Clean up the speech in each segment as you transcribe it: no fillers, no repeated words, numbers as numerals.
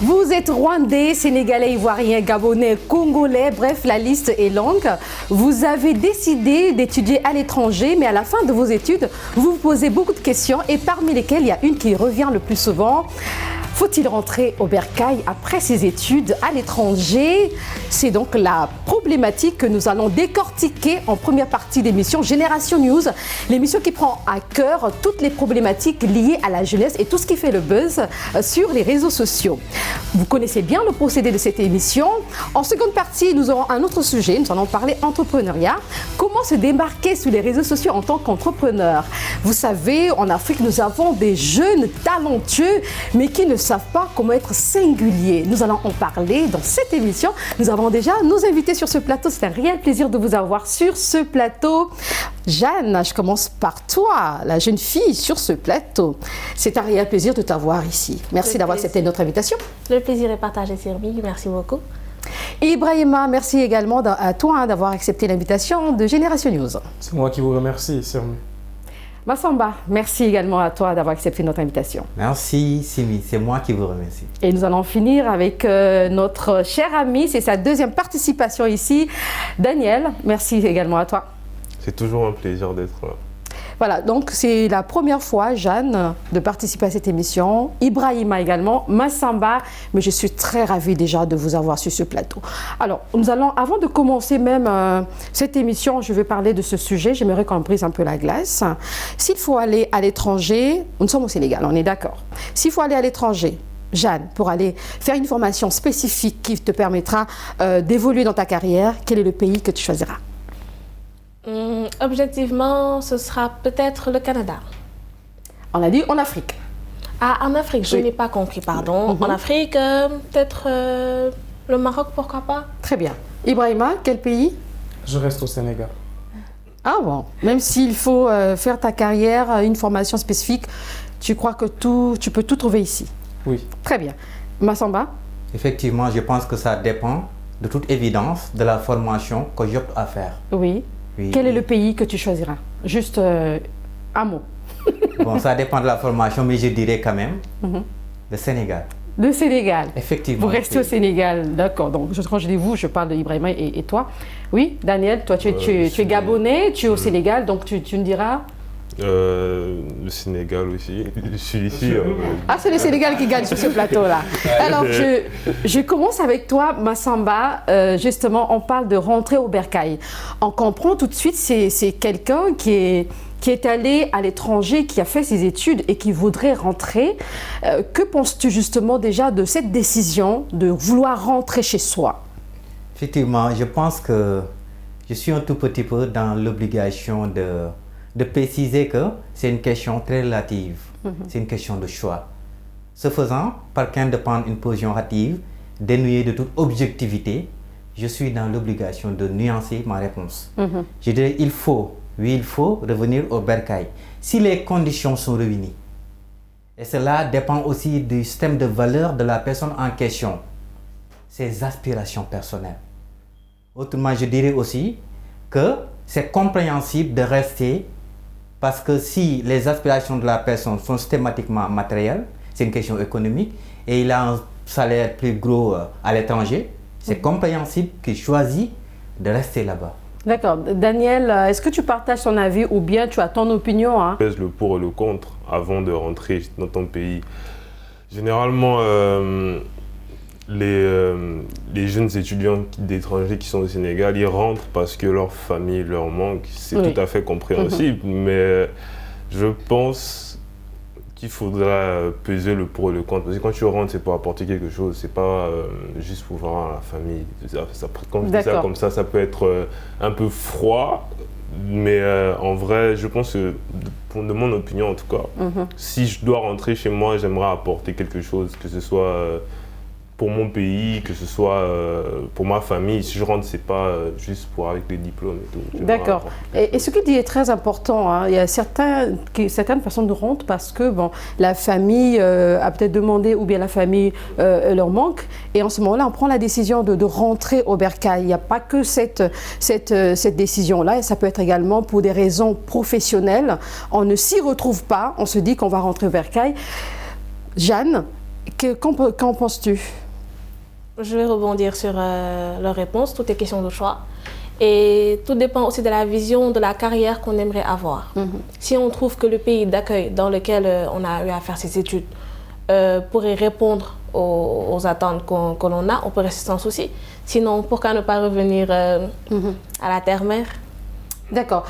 Vous êtes rwandais, sénégalais, ivoiriens, gabonais, congolais, bref, la liste est longue. Vous avez décidé d'étudier à l'étranger, mais à la fin de vos études, vous vous posez beaucoup de questions et parmi lesquelles il y a une qui revient le plus souvent. Faut-il rentrer au bercail après ses études à l'étranger? C'est donc la problématique que nous allons décortiquer en première partie d'émission Génération News, l'émission qui prend à cœur toutes les problématiques liées à la jeunesse et tout ce qui fait le buzz sur les réseaux sociaux. Vous connaissez bien le procédé de cette émission. En seconde partie, nous aurons un autre sujet, nous allons parler entrepreneuriat. Comment se démarquer sur les réseaux sociaux en tant qu'entrepreneur? Vous savez, en Afrique, nous avons des jeunes talentueux, mais qui ne savent pas comment être singuliers. Nous allons en parler dans cette émission. Nous avons déjà nos invités sur ce plateau. C'est un réel plaisir de vous avoir sur ce plateau. Jeanne, je commence par toi, la jeune fille sur ce plateau. C'est un réel plaisir de t'avoir ici. Merci d'avoir accepté notre invitation. Le plaisir est partagé, Sylvie. Merci beaucoup. Et Ibrahima, merci également à toi d'avoir accepté l'invitation de Génération News. C'est moi qui vous remercie, Sylvie. Massamba, merci également à toi d'avoir accepté notre invitation. Merci Simi, c'est moi qui vous remercie. Et nous allons finir avec notre cher ami, c'est sa deuxième participation ici. Daniel, merci également à toi. C'est toujours un plaisir d'être là. Voilà, donc c'est la première fois, Jeanne, de participer à cette émission. Ibrahima également, Massamba, mais je suis très ravie déjà de vous avoir sur ce plateau. Alors, nous allons, avant de commencer même cette émission, je vais parler de ce sujet, j'aimerais qu'on brise un peu la glace. S'il faut aller à l'étranger, nous sommes au Sénégal, on est d'accord. S'il faut aller à l'étranger, Jeanne, pour aller faire une formation spécifique qui te permettra d'évoluer dans ta carrière, quel est le pays que tu choisiras? Objectivement, ce sera peut-être le Canada. On a dit en Afrique. Ah, en Afrique, je n'ai pas compris, pardon. En Afrique, peut-être le Maroc, pourquoi pas? Très bien. Ibrahima, quel pays? Je reste au Sénégal. Ah bon, même s'il faut faire ta carrière, une formation spécifique, tu crois que tu peux tout trouver ici? Oui. Très bien. Massamba? Effectivement, je pense que ça dépend de toute évidence de la formation que j'opte à faire. Oui. Oui. Quel est le pays que tu choisiras? Juste un mot. Bon, ça dépend de la formation, mais je dirais quand même le Sénégal. Le Sénégal. Effectivement. Vous restez au Sénégal, d'accord. Donc, quand je dis vous, je parle d'Ibrahima et toi. Oui, Daniel, toi, tu es gabonais, tu es au Sénégal, donc tu me diras? Le Sénégal aussi. Je suis ici. Ah, c'est le Sénégal qui gagne sur ce plateau-là. Alors, je commence avec toi, Massamba. Justement, on parle de rentrer au bercail. On comprend tout de suite, c'est quelqu'un qui est allé à l'étranger, qui a fait ses études et qui voudrait rentrer. Que penses-tu justement déjà de cette décision de vouloir rentrer chez soi? Effectivement, je pense que je suis un tout petit peu dans l'obligation de préciser que c'est une question très relative. C'est une question de choix. Ce faisant, par crainte de prendre une position hâtive, dénuée de toute objectivité, je suis dans l'obligation de nuancer ma réponse. Je dirais il faut revenir au bercail si les conditions sont réunies. Et cela dépend aussi du système de valeurs de la personne en question, ses aspirations personnelles. Autrement, je dirais aussi que c'est compréhensible de rester. Parce que si les aspirations de la personne sont systématiquement matérielles, c'est une question économique, et il a un salaire plus gros à l'étranger, c'est compréhensible qu'il choisit de rester là-bas. D'accord. Daniel, est-ce que tu partages ton avis ou bien tu as ton opinion? Pèse le pour et le contre avant de rentrer dans ton pays. Généralement, les jeunes étudiants d'étrangers qui sont au Sénégal, ils rentrent parce que leur famille leur manque. C'est tout à fait compréhensible, mais je pense qu'il faudra peser le pour et le contre. Parce que quand tu rentres, c'est pour apporter quelque chose, c'est pas juste pour voir la famille. Quand je dis ça comme ça peut être un peu froid, mais en vrai, je pense que, de mon opinion en tout cas, si je dois rentrer chez moi, j'aimerais apporter quelque chose, que ce soit pour mon pays, que ce soit pour ma famille. Si je rentre, c'est pas juste pour avec les diplômes et tout. D'accord. Et ce qu'il dit est très important. Hein. Il y a certaines personnes rentrent parce que bon, la famille a peut-être demandé ou bien la famille leur manque. Et en ce moment-là, on prend la décision de rentrer au bercail. Il n'y a pas que cette décision-là. Et ça peut être également pour des raisons professionnelles. On ne s'y retrouve pas. On se dit qu'on va rentrer au bercail. Jeanne, Qu'en penses-tu? Je vais rebondir sur leur réponse. Tout est question de choix. Et tout dépend aussi de la vision de la carrière qu'on aimerait avoir. Si on trouve que le pays d'accueil dans lequel on a eu à faire ses études pourrait répondre aux attentes que l'on a, on peut rester sans souci. Sinon, pourquoi ne pas revenir à la terre-mère? D'accord.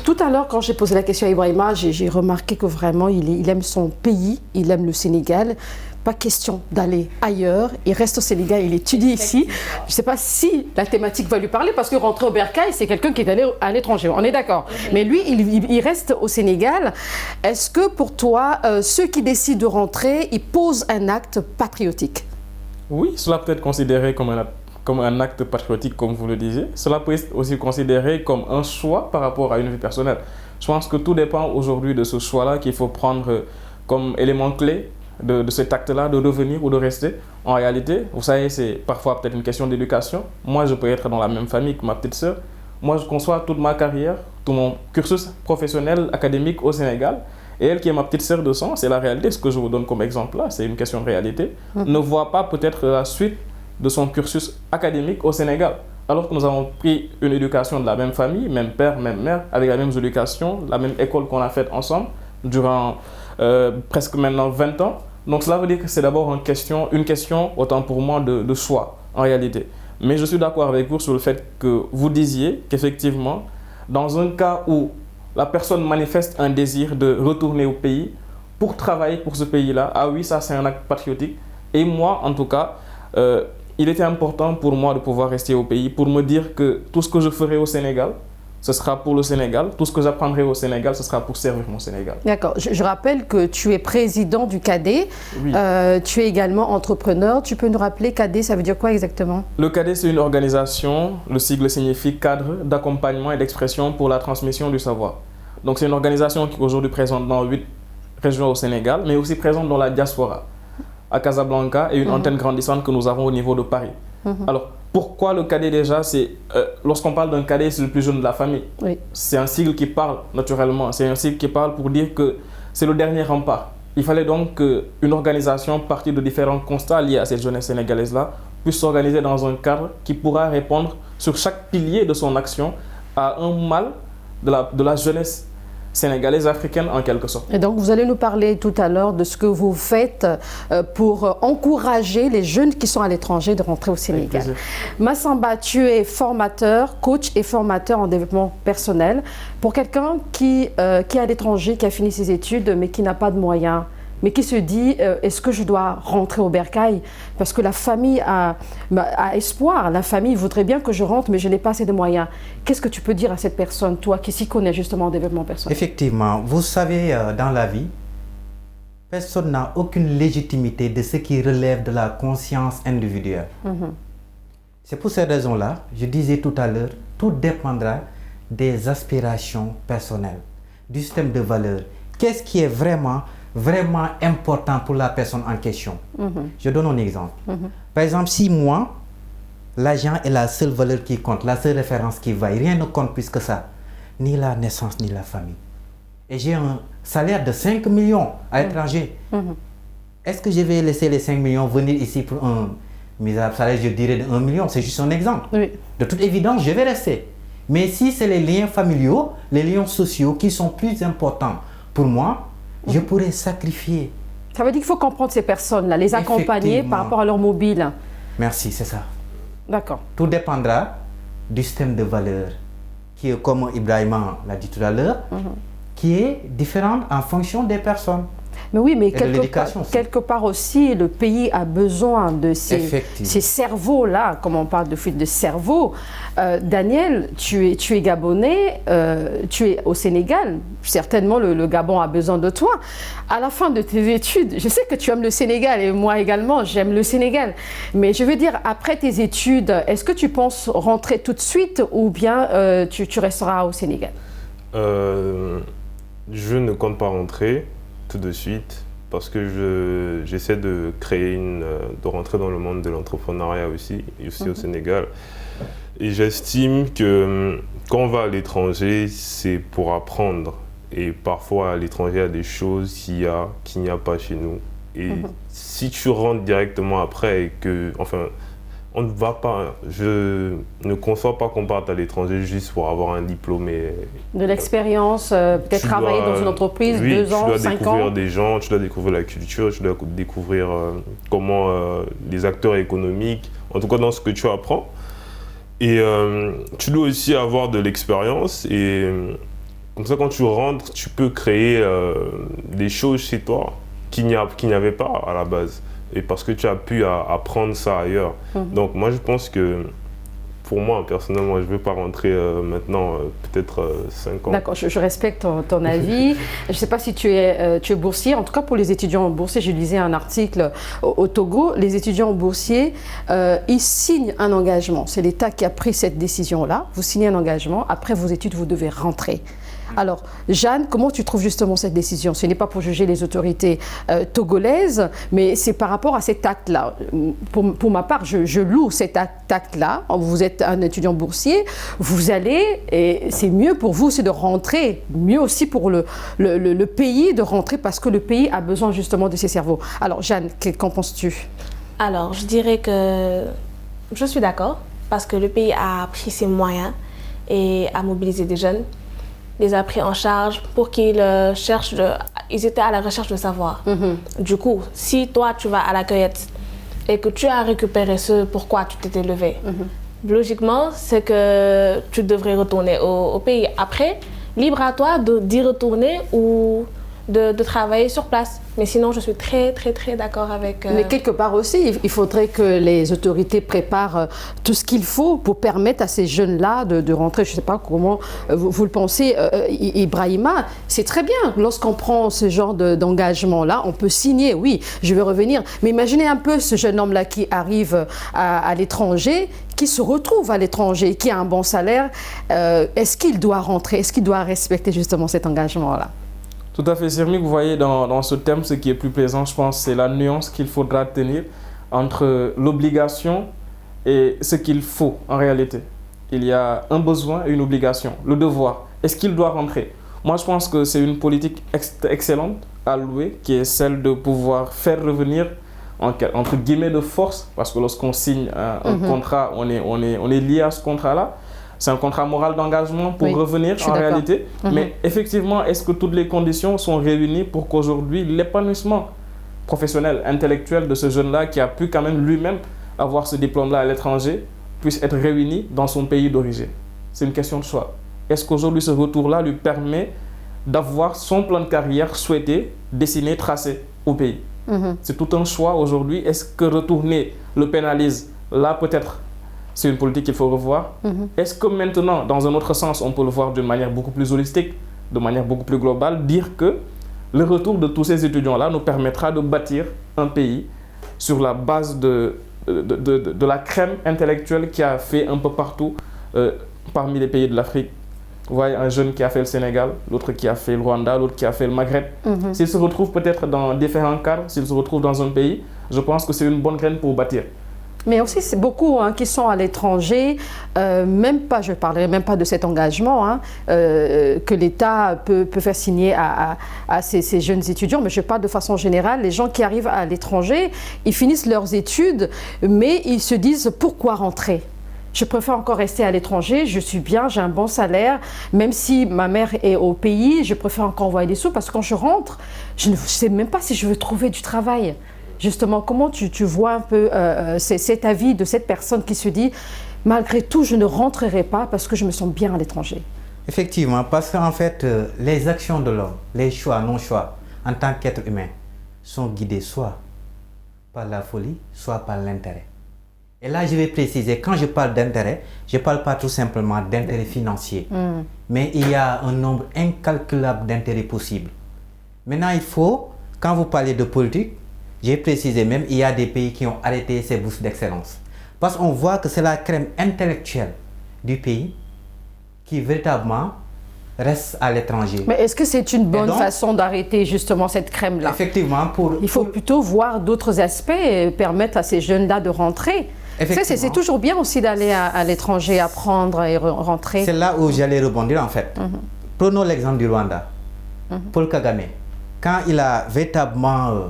Tout à l'heure, quand j'ai posé la question à Ibrahima, j'ai remarqué que vraiment, il aime son pays, il aime le Sénégal. Pas question d'aller ailleurs. Il reste au Sénégal, il étudie ici. Je ne sais pas si la thématique va lui parler, parce que rentrer au Bercail, c'est quelqu'un qui est allé à l'étranger. On est d'accord. Mais lui, il reste au Sénégal. Est-ce que pour toi, ceux qui décident de rentrer, ils posent un acte patriotique? Oui, cela peut être considéré comme un acte patriotique, comme vous le disiez. Cela peut être aussi considéré comme un choix par rapport à une vie personnelle. Je pense que tout dépend aujourd'hui de ce choix-là qu'il faut prendre comme élément clé de cet acte-là, de revenir ou de rester. En réalité, vous savez, c'est parfois peut-être une question d'éducation. Moi, je peux être dans la même famille que ma petite sœur. Moi, je conçois toute ma carrière, tout mon cursus professionnel, académique au Sénégal. Et elle, qui est ma petite sœur de sang, c'est la réalité. Ce que je vous donne comme exemple là, c'est une question de réalité. Ne voit pas peut-être la suite de son cursus académique au Sénégal. Alors que nous avons pris une éducation de la même famille, même père, même mère, avec la même éducation, la même école qu'on a faite ensemble durant presque maintenant 20 ans. Donc cela veut dire que c'est d'abord une question, autant pour moi, de choix, en réalité. Mais je suis d'accord avec vous sur le fait que vous disiez qu'effectivement, dans un cas où la personne manifeste un désir de retourner au pays pour travailler pour ce pays-là, ah oui, ça c'est un acte patriotique. Et moi, en tout cas, il était important pour moi de pouvoir rester au pays, pour me dire que tout ce que je ferai au Sénégal, ce sera pour le Sénégal. Tout ce que j'apprendrai au Sénégal, ce sera pour servir mon Sénégal. D'accord. Je rappelle que tu es président du CADE. Oui. Tu es également entrepreneur. Tu peux nous rappeler CADE, ça veut dire quoi exactement? Le CADE, c'est une organisation, le sigle signifie Cadre d'accompagnement et d'expression pour la transmission du savoir. Donc c'est une organisation qui est aujourd'hui présente dans 8 régions au Sénégal, mais aussi présente dans la diaspora, à Casablanca, et une antenne grandissante que nous avons au niveau de Paris. Alors, pourquoi le cadet déjà? Lorsqu'on parle d'un cadet, c'est le plus jeune de la famille. Oui. C'est un sigle qui parle naturellement. C'est un sigle qui parle pour dire que c'est le dernier rempart. Il fallait donc qu'une organisation partie de différents constats liés à cette jeunesse sénégalaise-là puisse s'organiser dans un cadre qui pourra répondre sur chaque pilier de son action à un mal de la jeunesse sénégalaise, africaine en quelque sorte. Et donc vous allez nous parler tout à l'heure de ce que vous faites pour encourager les jeunes qui sont à l'étranger de rentrer au Sénégal. Massamba, tu es formateur, coach et formateur en développement personnel. Pour quelqu'un qui est à l'étranger, qui a fini ses études mais qui n'a pas de moyens, mais qui se dit, est-ce que je dois rentrer au Bercail? Parce que la famille a espoir, la famille voudrait bien que je rentre, mais je n'ai pas assez de moyens. Qu'est-ce que tu peux dire à cette personne, toi, qui s'y connaît justement en développement personnel? Effectivement, vous savez, dans la vie, personne n'a aucune légitimité de ce qui relève de la conscience individuelle. C'est pour ces raisons-là, je disais tout à l'heure, tout dépendra des aspirations personnelles, du système de valeurs. Qu'est-ce qui est vraiment important pour la personne en question? Je donne un exemple. Par exemple, si moi, l'argent est la seule valeur qui compte, la seule référence qui vaille, rien ne compte plus que ça, ni la naissance, ni la famille. Et j'ai un salaire de 5 millions à l'étranger. Est-ce que je vais laisser les 5 millions venir ici pour un misérable salaire, je dirais, de 1 million? C'est juste un exemple. Oui. De toute évidence, je vais rester. Mais si c'est les liens familiaux, les liens sociaux qui sont plus importants pour moi, je pourrais sacrifier. Ça veut dire qu'il faut comprendre ces personnes-là, les accompagner par rapport à leur mobile. Merci, c'est ça. D'accord. Tout dépendra du système de valeurs qui est, comme Ibrahima l'a dit tout à l'heure, qui est différent en fonction des personnes. Mais oui, mais quelque part aussi, le pays a besoin de ces cerveaux-là, comme on parle de fuite de cerveau. Daniel, tu es Gabonais, tu es au Sénégal. Certainement, le Gabon a besoin de toi. À la fin de tes études, je sais que tu aimes le Sénégal et moi également, j'aime le Sénégal. Mais je veux dire, après tes études, est-ce que tu penses rentrer tout de suite ou bien tu resteras au Sénégal? Je ne compte pas rentrer tout de suite parce que j'essaie de rentrer dans le monde de l'entrepreneuriat aussi au Sénégal. Et j'estime que quand on va à l'étranger, c'est pour apprendre. Et parfois, à l'étranger, il y a des choses qu'il n'y a pas chez nous. Et si tu rentres directement après et que, enfin, on ne va pas, je ne conçois pas qu'on parte à l'étranger juste pour avoir un diplôme et... De l'expérience, peut-être travailler dans une entreprise, oui, 2 ans, 5 ans. Tu dois découvrir des gens, tu dois découvrir la culture, tu dois découvrir comment les acteurs économiques, en tout cas dans ce que tu apprends. Et tu dois aussi avoir de l'expérience et comme ça quand tu rentres, tu peux créer des choses chez toi qu'il n'y avait pas à la base. Et parce que tu as pu apprendre ça ailleurs. Donc moi je pense que, pour moi personnellement, je ne veux pas rentrer maintenant, peut-être 5 ans. D'accord, je respecte ton avis. Je ne sais pas si tu es boursier. En tout cas pour les étudiants boursiers, je lisais un article au Togo. Les étudiants boursiers, ils signent un engagement. C'est l'État qui a pris cette décision-là. Vous signez un engagement. Après vos études, vous devez rentrer. Alors, Jeanne, comment tu trouves justement cette décision? Ce n'est pas pour juger les autorités togolaises, mais c'est par rapport à cet acte-là. Pour ma part, je loue cet acte-là. Vous êtes un étudiant boursier, vous allez, et c'est mieux pour vous, c'est de rentrer. Mieux aussi pour le pays de rentrer, parce que le pays a besoin justement de ses cerveaux. Alors, Jeanne, qu'en penses-tu? Alors, je dirais que je suis d'accord, parce que le pays a pris ses moyens et a mobilisé des jeunes, les a pris en charge pour qu'ils ils étaient à la recherche de savoir. Du coup, si toi tu vas à la cueillette et que tu as récupéré ce pourquoi tu t'étais levé, logiquement c'est que tu devrais retourner au pays. Après, libre à toi d'y retourner ou de travailler sur place. Mais sinon, je suis très d'accord avec... Mais quelque part aussi, il faudrait que les autorités préparent tout ce qu'il faut pour permettre à ces jeunes-là de rentrer. Je ne sais pas comment vous le pensez, Ibrahima. C'est très bien, lorsqu'on prend ce genre d'engagement-là, on peut signer, oui, je vais revenir. Mais imaginez un peu ce jeune homme-là qui arrive à l'étranger, qui se retrouve à l'étranger, qui a un bon salaire. Est-ce qu'il doit rentrer? Est-ce qu'il doit respecter justement cet engagement-là? Tout à fait, Sirmi, vous voyez dans ce thème, ce qui est plus plaisant, je pense, c'est la nuance qu'il faudra tenir entre l'obligation et ce qu'il faut en réalité. Il y a un besoin et une obligation, le devoir. Est-ce qu'il doit rentrer? Moi, je pense que c'est une politique excellente à louer, qui est celle de pouvoir faire revenir, entre guillemets, de force, parce que lorsqu'on signe un contrat, on est lié à ce contrat-là. C'est un contrat moral d'engagement pour revenir en réalité. Mais effectivement, est-ce que toutes les conditions sont réunies pour qu'aujourd'hui, l'épanouissement professionnel, intellectuel de ce jeune-là qui a pu quand même lui-même avoir ce diplôme-là à l'étranger puisse être réuni dans son pays d'origine? C'est une question de choix. Est-ce qu'aujourd'hui, ce retour-là lui permet d'avoir son plan de carrière souhaité, dessiné, tracé au pays? C'est tout un choix aujourd'hui. Est-ce que retourner le pénalise? Là, peut-être, c'est une politique qu'il faut revoir. Est-ce que maintenant, dans un autre sens, on peut le voir d'une manière beaucoup plus holistique, de manière beaucoup plus globale, dire que le retour de tous ces étudiants-là nous permettra de bâtir un pays sur la base de la crème intellectuelle qui a fait un peu partout parmi les pays de l'Afrique. Vous voyez, un jeune qui a fait le Sénégal, l'autre qui a fait le Rwanda, l'autre qui a fait le Maghreb. S'il se retrouve peut-être dans différents cadres, s'il se retrouve dans un pays, je pense que c'est une bonne graine pour bâtir. Mais aussi, c'est beaucoup qui sont à l'étranger, même pas, je ne parlerai même pas de cet engagement que l'État peut faire signer à ces jeunes étudiants, mais je parle de façon générale. Les gens qui arrivent à l'étranger, ils finissent leurs études, mais ils se disent pourquoi rentrer? Je préfère encore rester à l'étranger, je suis bien, j'ai un bon salaire, même si ma mère est au pays, je préfère encore envoyer des sous parce que quand je rentre, je ne sais même pas si je veux trouver du travail. Justement, comment tu vois un peu cet avis de cette personne qui se dit « Malgré tout, je ne rentrerai pas parce que je me sens bien à l'étranger ». Effectivement, parce qu'en fait, les actions de l'homme, les choix, non-choix, en tant qu'être humain, sont guidés soit par la folie, soit par l'intérêt. Et là, je vais préciser, quand je parle d'intérêt, je ne parle pas tout simplement d'intérêt financier, mais il y a un nombre incalculable d'intérêts possibles. Maintenant, il faut, quand vous parlez de politique, j'ai précisé même, il y a des pays qui ont arrêté ces bourses d'excellence. Parce qu'on voit que c'est la crème intellectuelle du pays qui véritablement reste à l'étranger. Mais est-ce que c'est une bonne façon d'arrêter justement cette crème-là? Effectivement. Il faut plutôt voir d'autres aspects et permettre à ces jeunes-là de rentrer. C'est toujours bien aussi d'aller à l'étranger, apprendre et rentrer. C'est là où j'allais rebondir en fait. Prenons l'exemple du Rwanda. Paul Kagame, quand il a véritablement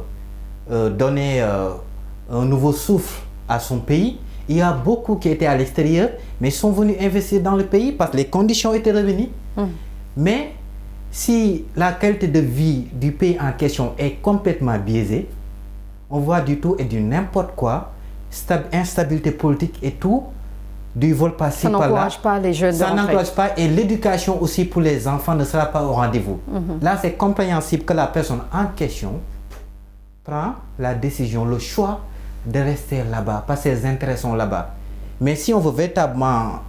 donner un nouveau souffle à son pays. Il y a beaucoup qui étaient à l'extérieur, mais sont venus investir dans le pays parce que les conditions étaient revenues. Mais si la qualité de vie du pays en question est complètement biaisée, on voit du tout et du n'importe quoi, instabilité politique et tout, du vol par-ci par-là. Ça n'encourage pas les jeunes. Ça n'encourage pas, et l'éducation aussi pour les enfants ne sera pas au rendez-vous. Là, c'est compréhensible que la personne en question prend la décision, le choix de rester là-bas, parce que ses intérêts sont là-bas. Mais si on veut véritablement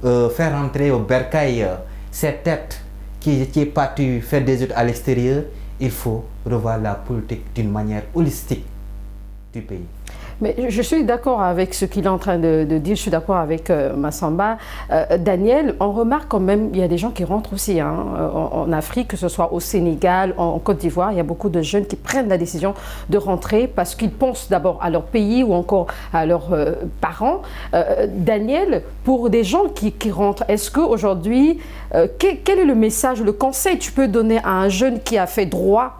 faire entrer au bercail cette tête qui est partie faire des études à l'extérieur, il faut revoir la politique d'une manière holistique du pays. Mais je suis d'accord avec ce qu'il est en train de dire, je suis d'accord avec Massamba. Daniel, on remarque quand même, il y a des gens qui rentrent aussi en Afrique, que ce soit au Sénégal, en Côte d'Ivoire, il y a beaucoup de jeunes qui prennent la décision de rentrer parce qu'ils pensent d'abord à leur pays ou encore à leurs parents. Daniel, pour des gens qui rentrent, est-ce qu'aujourd'hui, quel est le message, le conseil que tu peux donner à un jeune qui a fait droit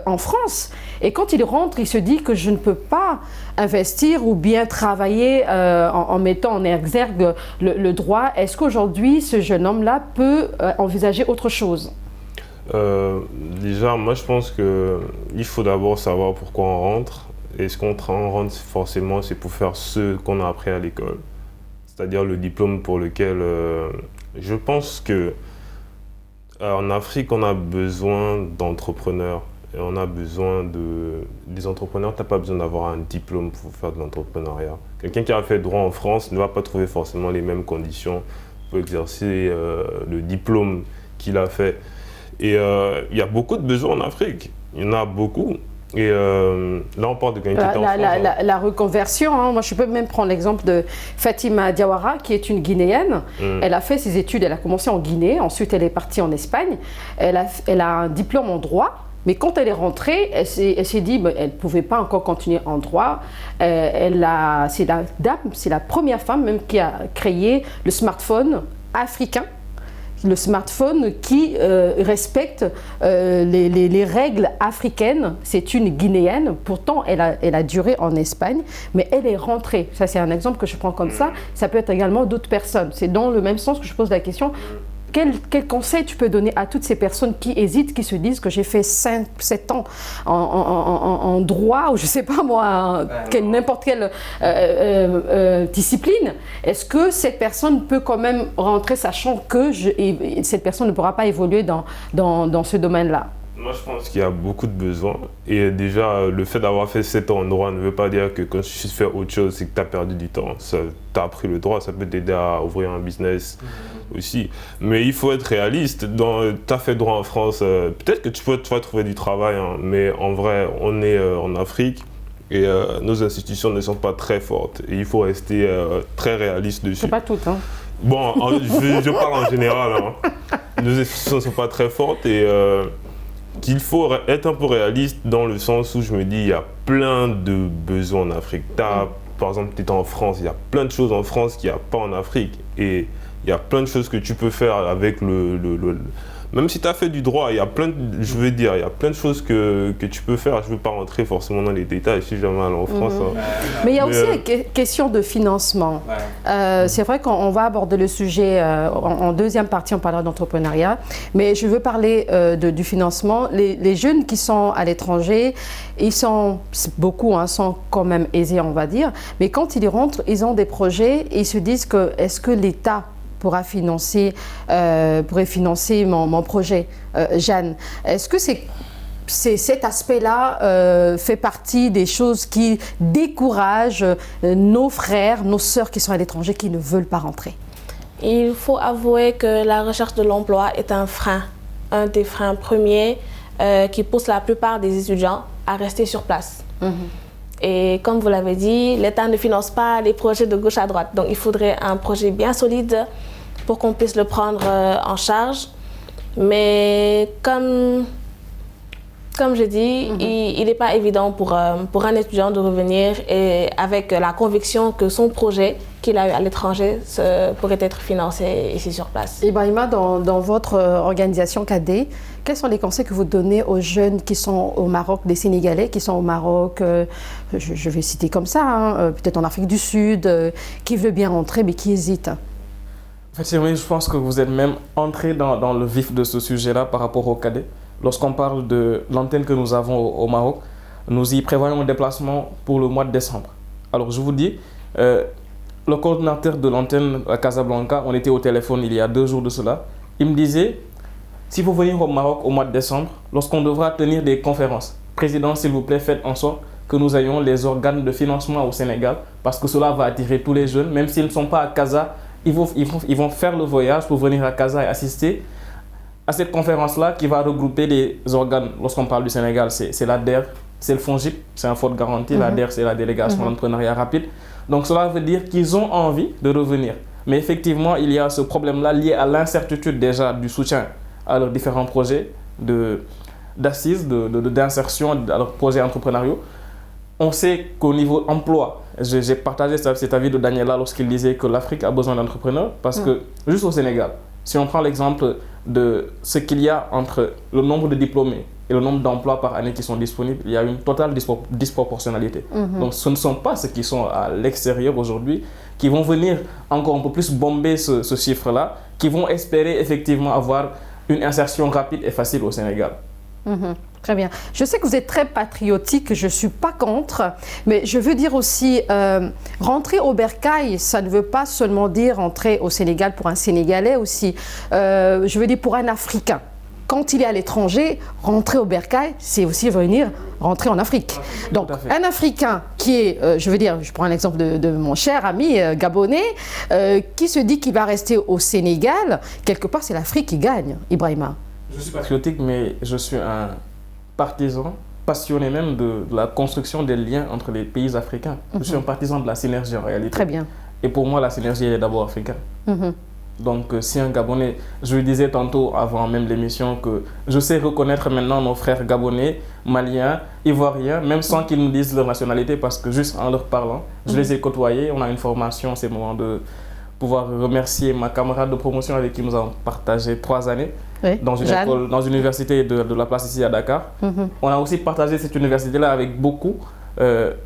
en France, et quand il rentre, il se dit que je ne peux pas investir ou bien travailler en mettant en exergue le droit. Est-ce qu'aujourd'hui, ce jeune homme-là peut envisager autre chose? Déjà, moi je pense qu'il faut d'abord savoir pourquoi on rentre. Et ce qu'on rentre forcément, c'est pour faire ce qu'on a appris à l'école. C'est-à-dire le diplôme pour lequel je pense qu'en Afrique, on a besoin d'entrepreneurs. Et on a besoin des entrepreneurs. Tu n'as pas besoin d'avoir un diplôme pour faire de l'entrepreneuriat. Quelqu'un qui a fait droit en France ne va pas trouver forcément les mêmes conditions pour exercer le diplôme qu'il a fait. Et il y a beaucoup de besoins en Afrique. Il y en a beaucoup. Et là, on parle de quelqu'un qui est en France. La reconversion, moi je peux même prendre l'exemple de Fatima Diawara, qui est une Guinéenne. Elle a fait ses études, elle a commencé en Guinée, ensuite elle est partie en Espagne. Elle a un diplôme en droit. Mais quand elle est rentrée, elle s'est dit qu'elle ne pouvait pas encore continuer en droit. C'est la première femme même qui a créé le smartphone africain. Le smartphone qui respecte les règles africaines. C'est une Guinéenne. Pourtant, elle a duré en Espagne, mais elle est rentrée. Ça, c'est un exemple que je prends comme ça. Ça peut être également d'autres personnes. C'est dans le même sens que je pose la question. Quel conseil tu peux donner à toutes ces personnes qui hésitent, qui se disent que j'ai fait 7 ans en droit, ou je ne sais pas moi, n'importe quelle discipline? Est-ce que cette personne peut quand même rentrer sachant que cette personne ne pourra pas évoluer dans ce domaine-là? Moi, je pense qu'il y a beaucoup de besoins. Et déjà, le fait d'avoir fait 7 ans en droit ne veut pas dire que quand tu fais autre chose, c'est que tu as perdu du temps. Tu as appris le droit, ça peut t'aider à ouvrir un business aussi. Mais il faut être réaliste. Tu as fait droit en France, peut-être que tu vas trouver du travail, mais en vrai, on est en Afrique et nos institutions ne sont pas très fortes. Et il faut rester très réaliste dessus. C'est pas toutes, hein. Bon, je parle en général. Nos institutions ne sont pas très fortes et qu'il faut être un peu réaliste dans le sens où je me dis il y a plein de besoins en Afrique. Par exemple, tu es en France, il y a plein de choses en France qu'il n'y a pas en Afrique. Et il y a plein de choses que tu peux faire avec même si tu as fait du droit, il y a plein de choses que tu peux faire. Je ne veux pas rentrer forcément dans les détails, je suis jamais allé en France. Mais il y a aussi la question de financement. C'est vrai qu'on va aborder le sujet en deuxième partie, on parlera d'entrepreneuriat. Mais je veux parler du financement. Les jeunes qui sont à l'étranger, beaucoup sont quand même aisés, on va dire. Mais quand ils rentrent, ils ont des projets et ils se disent est-ce que l'État pourrait financer mon projet. Jeanne, est-ce que cet aspect-là fait partie des choses qui découragent nos frères, nos sœurs qui sont à l'étranger, qui ne veulent pas rentrer? Il faut avouer que la recherche de l'emploi est un des freins premiers qui pousse la plupart des étudiants à rester sur place. Et comme vous l'avez dit, l'État ne finance pas les projets de gauche à droite. Donc il faudrait un projet bien solide pour qu'on puisse le prendre en charge. Mais comme Comme je dis, il n'est pas évident pour un étudiant de revenir et avec la conviction que son projet qu'il a eu à l'étranger pourrait être financé ici sur place. Ibrahima, dans votre organisation CADE, quels sont les conseils que vous donnez aux jeunes qui sont au Maroc, des Sénégalais qui sont au Maroc, je vais citer comme ça, hein, peut-être en Afrique du Sud, qui veulent bien rentrer mais qui hésitent? En fait, je pense que vous êtes même entré dans le vif de ce sujet-là par rapport au CADE. Lorsqu'on parle de l'antenne que nous avons au Maroc, nous y prévoyons un déplacement pour le mois de décembre. Alors, je vous dis, le coordinateur de l'antenne à Casablanca, on était au téléphone il y a 2 jours de cela, il me disait, si vous venez au Maroc au mois de décembre, lorsqu'on devra tenir des conférences, président, s'il vous plaît, faites en sorte que nous ayons les organes de financement au Sénégal, parce que cela va attirer tous les jeunes, même s'ils ne sont pas à Casa, ils vont faire le voyage pour venir à Casa et assister à cette conférence-là qui va regrouper les organes. Lorsqu'on parle du Sénégal, c'est l'ADER, c'est le FONGIP, c'est un fonds de garantie, l'ADER, c'est la délégation d'entrepreneuriat rapide. Donc cela veut dire qu'ils ont envie de revenir. Mais effectivement, il y a ce problème-là lié à l'incertitude déjà du soutien à leurs différents projets d'assises, d'insertion à leurs projets entrepreneuriaux. On sait qu'au niveau emploi, j'ai partagé cet avis de Daniela lorsqu'il disait que l'Afrique a besoin d'entrepreneurs parce que juste au Sénégal, si on prend l'exemple de ce qu'il y a entre le nombre de diplômés et le nombre d'emplois par année qui sont disponibles, il y a une totale disproportionnalité. Donc ce ne sont pas ceux qui sont à l'extérieur aujourd'hui qui vont venir encore un peu plus bomber ce chiffre-là, qui vont espérer effectivement avoir une insertion rapide et facile au Sénégal. Très bien. Je sais que vous êtes très patriotique, je ne suis pas contre, mais je veux dire aussi, rentrer au bercail, ça ne veut pas seulement dire rentrer au Sénégal pour un Sénégalais aussi, je veux dire pour un Africain. Quand il est à l'étranger, rentrer au bercail, c'est aussi venir rentrer en Afrique. Donc, un Africain qui est, je veux dire, je prends l'exemple de mon cher ami gabonais, qui se dit qu'il va rester au Sénégal, quelque part, c'est l'Afrique qui gagne, Ibrahima. Je suis patriotique, mais je suis un partisan, passionné même de la construction des liens entre les pays africains. Je suis un partisan de la synergie en réalité. Très bien. Et pour moi, la synergie elle est d'abord africaine. Donc, si un Gabonais, je lui disais tantôt avant même l'émission que je sais reconnaître maintenant nos frères gabonais, maliens, ivoiriens, même sans qu'ils nous disent leur nationalité, parce que juste en leur parlant, je les ai côtoyés. On a une formation, c'est le moment de pouvoir remercier ma camarade de promotion avec qui nous avons partagé 3 années dans une école, dans une université de la place ici à Dakar. On a aussi partagé cette université-là avec beaucoup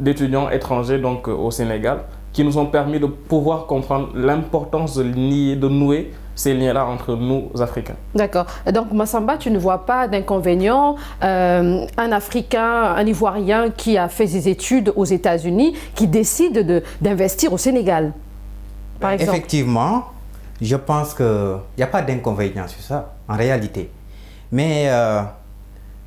d'étudiants étrangers donc, au Sénégal, qui nous ont permis de pouvoir comprendre l'importance de nouer ces liens-là entre nous, Africains. D'accord. Donc, Massamba, tu ne vois pas d'inconvénient, un Africain, un Ivoirien qui a fait ses études aux États-Unis, qui décide d'investir au Sénégal, par exemple? Effectivement, je pense qu'il n'y a pas d'inconvénient sur ça, en réalité. Mais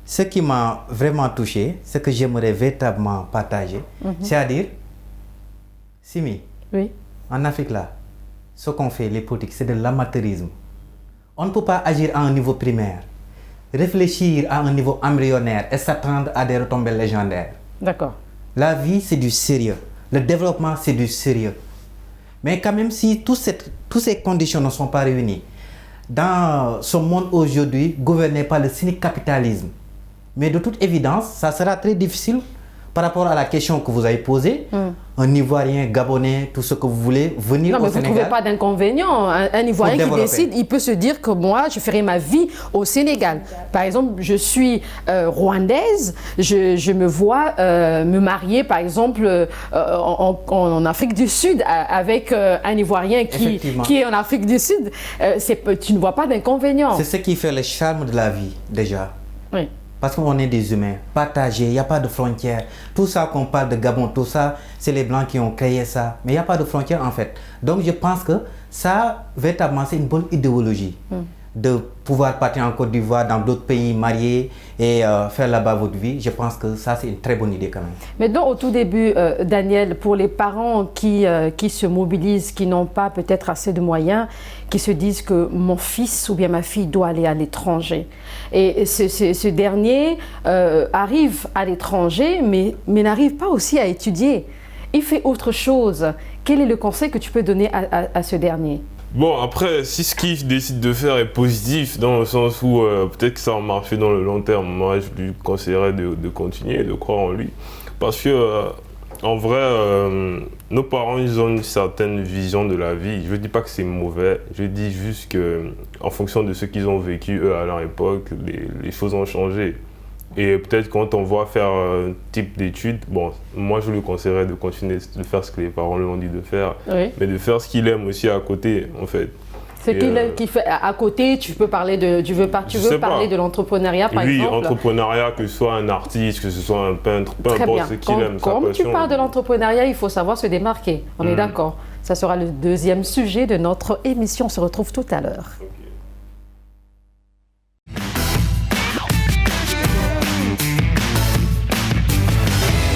ce qui m'a vraiment touché, ce que j'aimerais véritablement partager, c'est-à-dire, Simi, en Afrique là, ce qu'on fait, les politiques, c'est de l'amateurisme. On ne peut pas agir à un niveau primaire, réfléchir à un niveau embryonnaire et s'attendre à des retombées légendaires. D'accord. La vie, c'est du sérieux. Le développement, c'est du sérieux. Mais quand même, si toutes ces conditions ne sont pas réunies, dans ce monde aujourd'hui gouverné par le cynique capitalisme, mais de toute évidence, ça sera très difficile par rapport à la question que vous avez posée, un Ivoirien, Gabonais, tout ce que vous voulez, venir au Sénégal. Non, mais vous ne trouvez pas d'inconvénient. Un Ivoirien qui décide, il peut se dire que moi, je ferai ma vie au Sénégal. Par exemple, je suis rwandaise, je me vois me marier, par exemple, en Afrique du Sud, avec un Ivoirien qui est en Afrique du Sud. Tu ne vois pas d'inconvénient. C'est ce qui fait le charme de la vie, déjà. Oui. Parce qu'on est des humains, partagés, il n'y a pas de frontières. Tout ça qu'on parle de Gabon, tout ça, c'est les Blancs qui ont créé ça. Mais il n'y a pas de frontières en fait. Donc je pense que ça, véritablement, c'est une bonne idéologie. De pouvoir partir en Côte d'Ivoire, dans d'autres pays, marier et faire là-bas votre vie. Je pense que ça, c'est une très bonne idée quand même. Mais donc, au tout début, Daniel, pour les parents qui se mobilisent, qui n'ont pas peut-être assez de moyens, qui se disent que mon fils ou bien ma fille doit aller à l'étranger. Et ce dernier arrive à l'étranger, mais n'arrive pas aussi à étudier. Il fait autre chose. Quel est le conseil que tu peux donner à ce dernier ? Bon, après, si ce qu'il décide de faire est positif, dans le sens où peut-être que ça va marcher dans le long terme, moi je lui conseillerais de continuer, de croire en lui. Parce que, en vrai, nos parents, ils ont une certaine vision de la vie. Je ne dis pas que c'est mauvais, je dis juste qu'en fonction de ce qu'ils ont vécu, eux, à leur époque, les choses ont changé. Et peut-être quand on va faire un type d'études, bon, moi je lui conseillerais de continuer de faire ce que les parents lui ont dit de faire, Oui. mais de faire ce qu'il aime aussi à côté, en fait. Ce qu'il fait à côté, tu veux parler de l'entrepreneuriat par exemple. Oui, entrepreneuriat, que ce soit un artiste, que ce soit un peintre, peu Très importe bien. ce qu'il aime, sa Comme tu passion. parles de l'entrepreneuriat, il faut savoir se démarquer. On est d'accord. Ça sera le deuxième sujet de notre émission. On se retrouve tout à l'heure.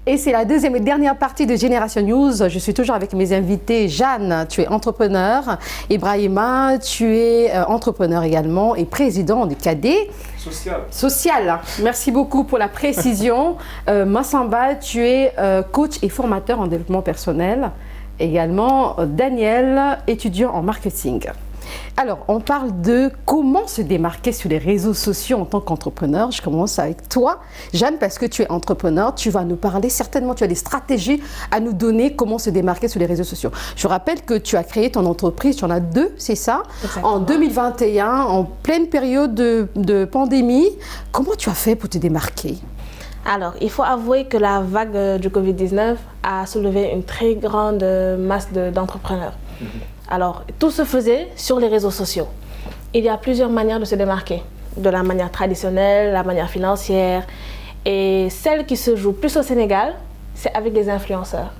Et c'est la deuxième et dernière partie de Génération News. Je suis toujours avec mes invités. Jeanne, tu es entrepreneur. Ibrahima, tu es entrepreneur également et président du cadet. Social. Merci beaucoup pour la précision. Massamba, tu es coach et formateur en développement personnel. Également, Daniel, étudiant en marketing. Alors, on parle de comment se démarquer sur les réseaux sociaux en tant qu'entrepreneur. Je commence avec toi, Jeanne, parce que tu es entrepreneur. Tu vas nous parler, certainement, tu as des stratégies à nous donner, comment se démarquer sur les réseaux sociaux. Je rappelle que tu as créé ton entreprise, tu en as 2, c'est ça? Exactement. En 2021, en pleine période de pandémie. Comment tu as fait pour te démarquer? Alors, il faut avouer que la vague du Covid-19 a soulevé une très grande masse d'entrepreneurs. Alors, tout se faisait sur les réseaux sociaux. Il y a plusieurs manières de se démarquer. De la manière traditionnelle, la manière financière. Et celle qui se joue plus au Sénégal, c'est avec les influenceurs.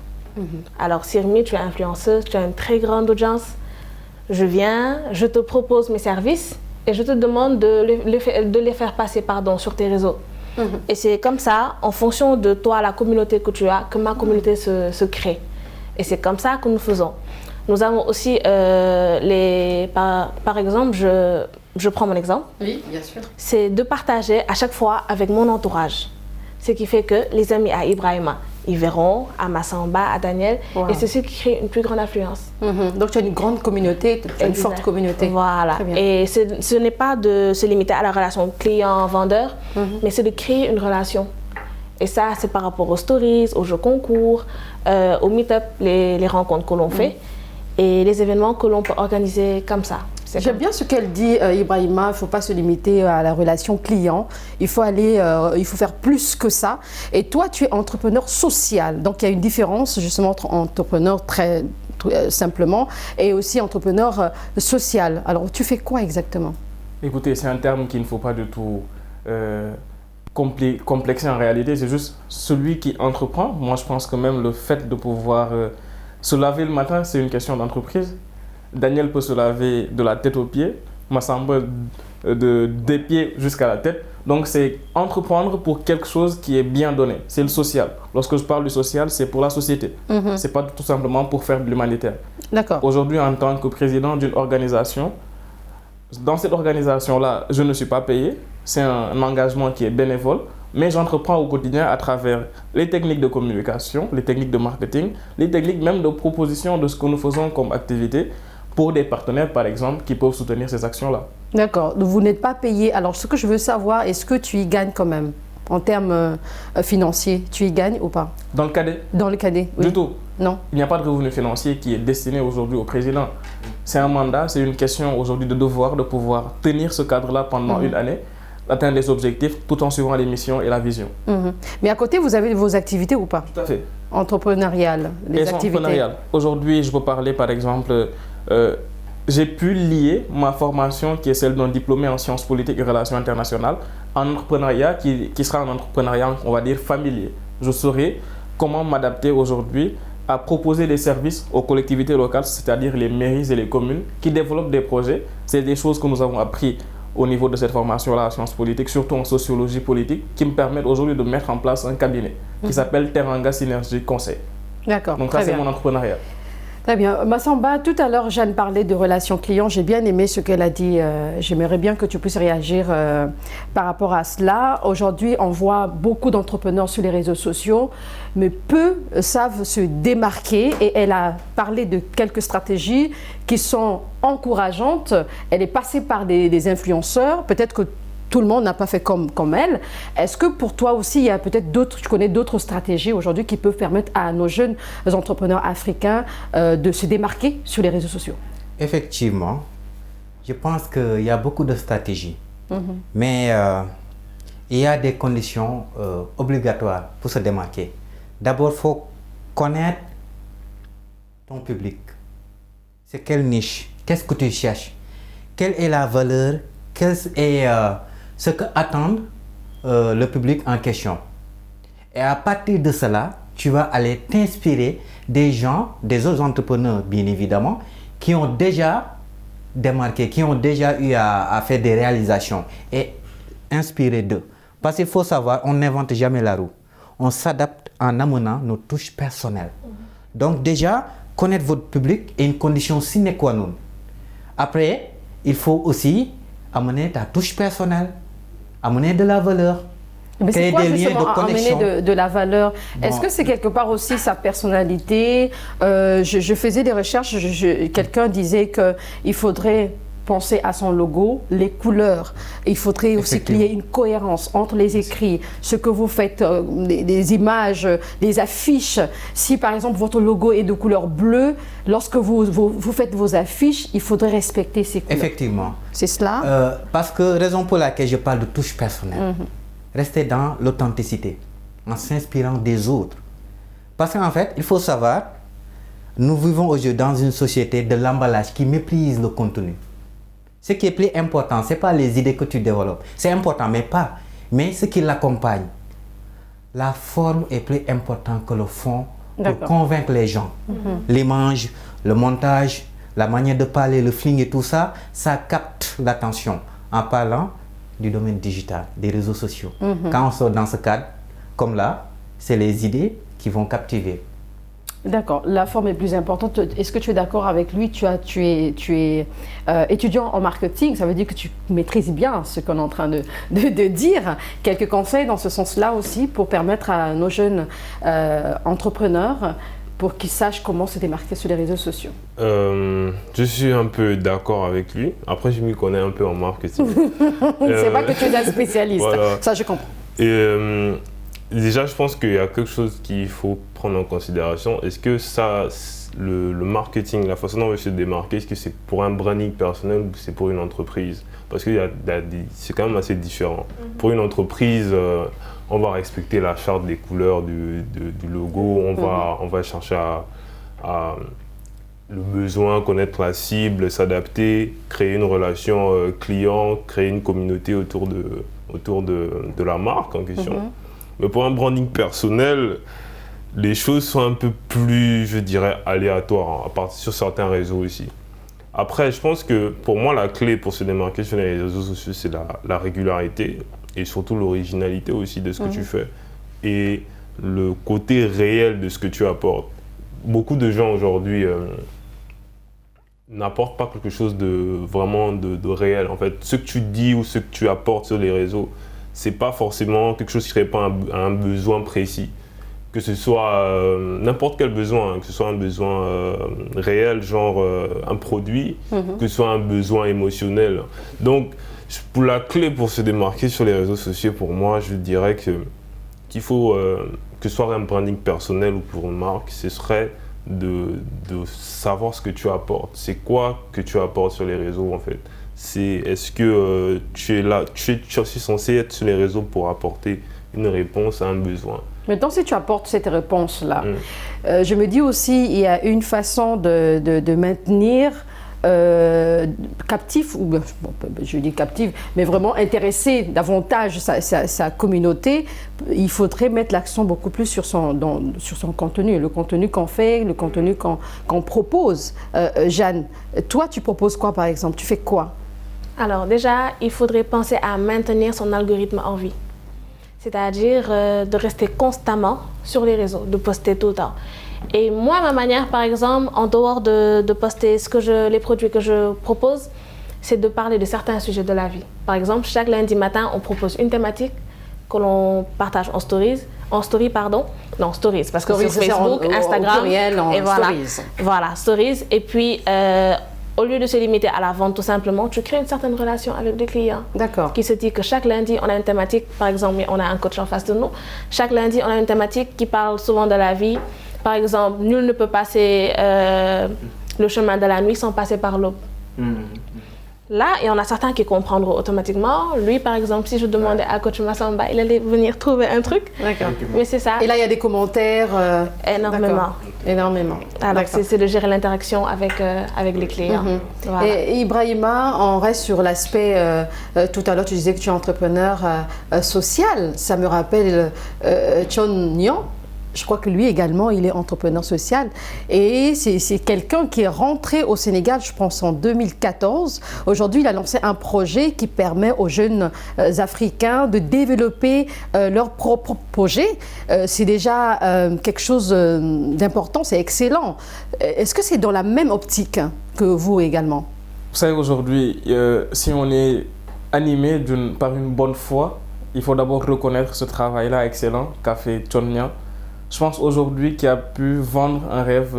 Alors, Sirmi, tu es influenceuse, tu as une très grande audience. Je viens, je te propose mes services et je te demande de les faire passer sur tes réseaux. Et c'est comme ça, en fonction de toi, la communauté que tu as, que ma communauté se crée. Et c'est comme ça que nous faisons. Nous avons aussi par exemple, je prends mon exemple. Oui, bien sûr. C'est de partager à chaque fois avec mon entourage. Ce qui fait que les amis à Ibrahima, ils verront, à Massamba, à Daniel, et c'est ce qui crée une plus grande influence. Donc tu as une grande communauté, une forte communauté. Voilà. Et ce n'est pas de se limiter à la relation client-vendeur, mais c'est de créer une relation. Et ça, c'est par rapport aux stories, aux jeux concours, aux meet-up, les rencontres que l'on fait et les événements que l'on peut organiser comme ça. J'aime bien ce qu'elle dit, Ibrahima, il ne faut pas se limiter à la relation client, il faut faire plus que ça. Et toi, tu es entrepreneur social, donc il y a une différence justement entre entrepreneur très simplement et aussi entrepreneur social. Alors, tu fais quoi exactement? Écoutez, c'est un terme qu'il ne faut pas du tout complexer en réalité, c'est juste celui qui entreprend. Moi, je pense que même le fait de pouvoir se laver le matin, c'est une question d'entreprise. Daniel peut se laver de la tête aux pieds, Massamba des pieds jusqu'à la tête. Donc, c'est entreprendre pour quelque chose qui est bien donné. C'est le social. Lorsque je parle du social, c'est pour la société. Ce n'est pas tout simplement pour faire de l'humanitaire. D'accord. Aujourd'hui, en tant que président d'une organisation, dans cette organisation-là, je ne suis pas payé. C'est un engagement qui est bénévole. Mais j'entreprends au quotidien à travers les techniques de communication, les techniques de marketing, les techniques même de proposition de ce que nous faisons comme activité pour des partenaires, par exemple, qui peuvent soutenir ces actions-là. D'accord. Vous n'êtes pas payé. Alors, ce que je veux savoir, est-ce que tu y gagnes quand même en termes financiers? Tu y gagnes ou pas? Dans le cadet? Dans le cadet, oui. Du tout. Non. Il n'y a pas de revenu financier qui est destiné aujourd'hui au président. C'est un mandat, c'est une question aujourd'hui de devoir de pouvoir tenir ce cadre-là pendant une année, atteindre les objectifs tout en suivant les missions et la vision. Mais à côté, vous avez vos activités ou pas? Tout à fait. Entrepreneuriales, les activités. Aujourd'hui, je peux parler par exemple, j'ai pu lier ma formation qui est celle d'un diplômé en sciences politiques et relations internationales en entrepreneuriat qui sera un entrepreneuriat, on va dire, familier. Je saurai comment m'adapter aujourd'hui à proposer des services aux collectivités locales, c'est-à-dire les mairies et les communes qui développent des projets. C'est des choses que nous avons appris au niveau de cette formation-là en sciences politiques, surtout en sociologie politique, qui me permettent aujourd'hui de mettre en place un cabinet qui s'appelle Teranga Synergie Conseil. D'accord. Donc ça, c'est mon entrepreneuriat. Très bien. Massamba, tout à l'heure, Jeanne parlait de relations clients. J'ai bien aimé ce qu'elle a dit. J'aimerais bien que tu puisses réagir par rapport à cela. Aujourd'hui, on voit beaucoup d'entrepreneurs sur les réseaux sociaux, mais peu savent se démarquer. Et elle a parlé de quelques stratégies qui sont encourageantes. Elle est passée par des influenceurs. Peut-être que tout le monde n'a pas fait comme elle. Est-ce que pour toi aussi, il y a peut-être tu connais d'autres stratégies aujourd'hui qui peuvent permettre à nos jeunes entrepreneurs africains de se démarquer sur les réseaux sociaux? Effectivement, je pense qu'il y a beaucoup de stratégies. Mais il y a des conditions obligatoires pour se démarquer. D'abord, il faut connaître ton public. C'est quelle niche? Qu'est-ce que tu cherches? Quelle est la valeur? Quelle est ce qu'attend le public en question. Et à partir de cela, tu vas aller t'inspirer des gens, des autres entrepreneurs bien évidemment, qui ont déjà démarqué, qui ont déjà eu à faire des réalisations et inspirer d'eux. Parce qu'il faut savoir, on n'invente jamais la roue. On s'adapte en amenant nos touches personnelles. Donc déjà, connaître votre public est une condition sine qua non. Après, il faut aussi amener ta touche personnelle, amener de la valeur. Mais c'est quoi justement amener de la valeur? Est-ce que c'est quelque part aussi sa personnalité? Je faisais des recherches, quelqu'un disait qu'il faudrait penser à son logo, les couleurs. Il faudrait aussi qu'il y ait une cohérence entre les écrits, ce que vous faites, des images, des affiches. Si par exemple votre logo est de couleur bleue, lorsque vous faites vos affiches, il faudrait respecter ces couleurs. Effectivement. C'est cela? Parce que raison pour laquelle je parle de touche personnelle. Rester dans l'authenticité, en s'inspirant des autres. Parce qu'en fait, il faut savoir, nous vivons aujourd'hui dans une société de l'emballage qui méprise le contenu. Ce qui est plus important, ce n'est pas les idées que tu développes. C'est important, mais ce qui l'accompagne. La forme est plus importante que le fond pour convaincre les gens. L'image, le montage, la manière de parler, le fling et tout ça, ça capte l'attention en parlant du domaine digital, des réseaux sociaux. Quand on sort dans ce cadre, comme là, c'est les idées qui vont captiver. D'accord, la forme est plus importante. Est-ce que tu es d'accord avec lui? Tu es étudiant en marketing, ça veut dire que tu maîtrises bien ce qu'on est en train de dire. Quelques conseils dans ce sens-là aussi pour permettre à nos jeunes entrepreneurs pour qu'ils sachent comment se démarquer sur les réseaux sociaux. Je suis un peu d'accord avec lui. Après, je m'y connais un peu en marketing. C'est pas que tu es un spécialiste, voilà. Ça je comprends. Et déjà, je pense qu'il y a quelque chose qu'il faut prendre en considération. Est-ce que ça, le marketing, la façon dont on veut se démarquer, est-ce que c'est pour un branding personnel ou c'est pour une entreprise? Parce que c'est quand même assez différent. Pour une entreprise, on va respecter la charte des couleurs du logo, on va chercher à le besoin, connaître la cible, s'adapter, créer une relation client, créer une communauté autour de la marque en question. Mais pour un branding personnel, les choses sont un peu plus, je dirais, aléatoires, à partir sur certains réseaux aussi. Après, je pense que pour moi, la clé pour se démarquer sur les réseaux sociaux, c'est la régularité et surtout l'originalité aussi de ce que tu fais et le côté réel de ce que tu apportes. Beaucoup de gens aujourd'hui n'apportent pas quelque chose de vraiment de réel. En fait, ce que tu dis ou ce que tu apportes sur les réseaux, c'est pas forcément quelque chose qui répond à un besoin précis. Que ce soit n'importe quel besoin, que ce soit un besoin réel, genre un produit, que ce soit un besoin émotionnel. Donc, pour la clé pour se démarquer sur les réseaux sociaux, pour moi, je dirais qu'il faut, que ce soit un branding personnel ou pour une marque, ce serait de savoir ce que tu apportes. C'est quoi que tu apportes sur les réseaux en fait? Est-ce que tu es là, tu es aussi censé être sur les réseaux pour apporter une réponse à un besoin? Maintenant, si tu apportes cette réponse-là, je me dis aussi il y a une façon de maintenir captif, ou bon, je dis captif, mais vraiment intéresser davantage sa communauté. Il faudrait mettre l'accent beaucoup plus sur son contenu, le contenu qu'on fait, le contenu qu'on propose. Jeanne, toi, tu proposes quoi par exemple? Tu fais quoi? Alors déjà, il faudrait penser à maintenir son algorithme en vie. C'est-à-dire de rester constamment sur les réseaux, de poster tout le temps. Et moi, ma manière, par exemple, en dehors de poster les produits que je propose, c'est de parler de certains sujets de la vie. Par exemple, chaque lundi matin, on propose une thématique que l'on partage en stories, parce que stories, sur Facebook, Instagram, et voilà, stories. Et puis, au lieu de se limiter à la vente, tout simplement, tu crées une certaine relation avec le client. D'accord. Qui se dit que chaque lundi, on a une thématique. Par exemple, on a un coach en face de nous. Chaque lundi, on a une thématique qui parle souvent de la vie. Par exemple, nul ne peut passer le chemin de la nuit sans passer par l'aube. Là, il y en a certains qui comprendront automatiquement. Lui, par exemple, si je demandais à coach Massamba, il allait venir trouver un truc. D'accord. Mais c'est ça. Et là, il y a des commentaires. Énormément. Énormément. Alors, c'est de gérer l'interaction avec les clients. Voilà. Et Ibrahima, on reste sur l'aspect, tout à l'heure, tu disais que tu es entrepreneur social. Ça me rappelle Chon Nyan. Je crois que lui également, il est entrepreneur social. Et c'est quelqu'un qui est rentré au Sénégal, je pense, en 2014. Aujourd'hui, il a lancé un projet qui permet aux jeunes Africains de développer leur propre projet. C'est déjà quelque chose d'important, c'est excellent. Est-ce que c'est dans la même optique que vous également? Vous savez, aujourd'hui, si on est animé par une bonne foi, il faut d'abord reconnaître ce travail-là excellent qu'a fait Chon Nyan. Je pense aujourd'hui qu'il a pu vendre un rêve,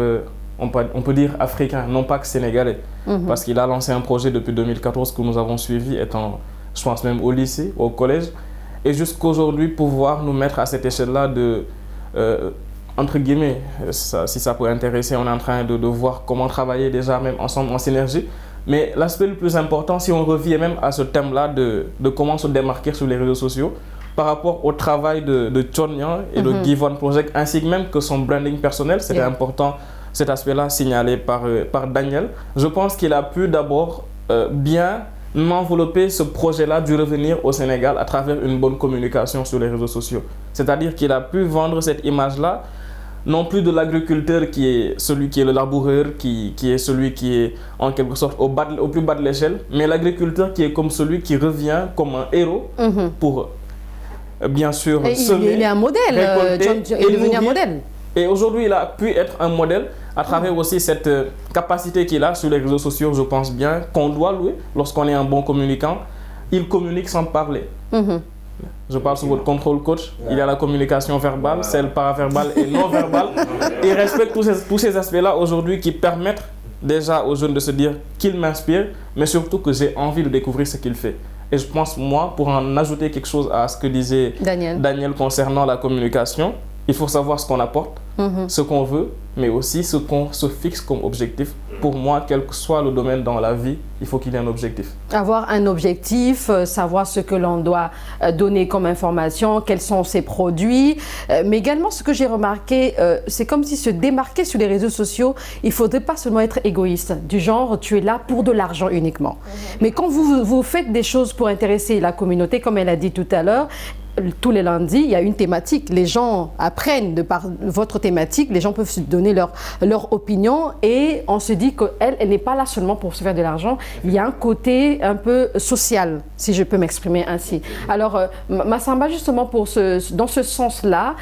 on peut dire africain, non pas que sénégalais. Parce qu'il a lancé un projet depuis 2014 que nous avons suivi, étant, je pense même au lycée, au collège. Et jusqu'aujourd'hui, pouvoir nous mettre à cette échelle-là de, entre guillemets, si ça peut intéresser, on est en train de voir comment travailler déjà même ensemble en synergie. Mais l'aspect le plus important, si on revient même à ce thème-là de comment se démarquer sur les réseaux sociaux, par rapport au travail de Chon Nyan et de Give One Project, ainsi que même que son branding personnel, c'était important cet aspect-là signalé par Daniel. Je pense qu'il a pu d'abord bien envelopper ce projet-là du revenir au Sénégal à travers une bonne communication sur les réseaux sociaux. C'est-à-dire qu'il a pu vendre cette image-là, non plus de l'agriculteur qui est celui qui est le laboureur, qui est celui qui est en quelque sorte au plus bas de l'échelle, mais l'agriculteur qui est comme celui qui revient comme un héros pour... bien sûr, il est un modèle, il est devenu un modèle. Et aujourd'hui, il a pu être un modèle à travers aussi cette capacité qu'il a sur les réseaux sociaux, je pense bien, qu'on doit louer lorsqu'on est un bon communicant. Il communique sans parler. Je parle sous votre contrôle, coach. Il y a la communication verbale, celle paraverbale et non verbale. Il respecte tous ces aspects-là aujourd'hui qui permettent déjà aux jeunes de se dire qu'il m'inspire, mais surtout que j'ai envie de découvrir ce qu'il fait. Et je pense, moi, pour en ajouter quelque chose à ce que disait Daniel concernant la communication, il faut savoir ce qu'on apporte, ce qu'on veut, mais aussi ce qu'on se fixe comme objectif. Pour moi, quel que soit le domaine dans la vie, il faut qu'il y ait un objectif. Avoir un objectif, savoir ce que l'on doit donner comme information, quels sont ses produits. Mais également, ce que j'ai remarqué, c'est comme si se démarquer sur les réseaux sociaux, il ne faudrait pas seulement être égoïste, du genre tu es là pour de l'argent uniquement. Mais quand vous faites des choses pour intéresser la communauté, comme elle a dit tout à l'heure, tous les lundis, il y a une thématique. Les gens apprennent de par votre thématique, les gens peuvent se donner leur opinion et on se dit qu'elle n'est pas là seulement pour se faire de l'argent. Il y a un côté un peu social, si je peux m'exprimer ainsi. Alors, Massamba, justement, dans ce sens-là,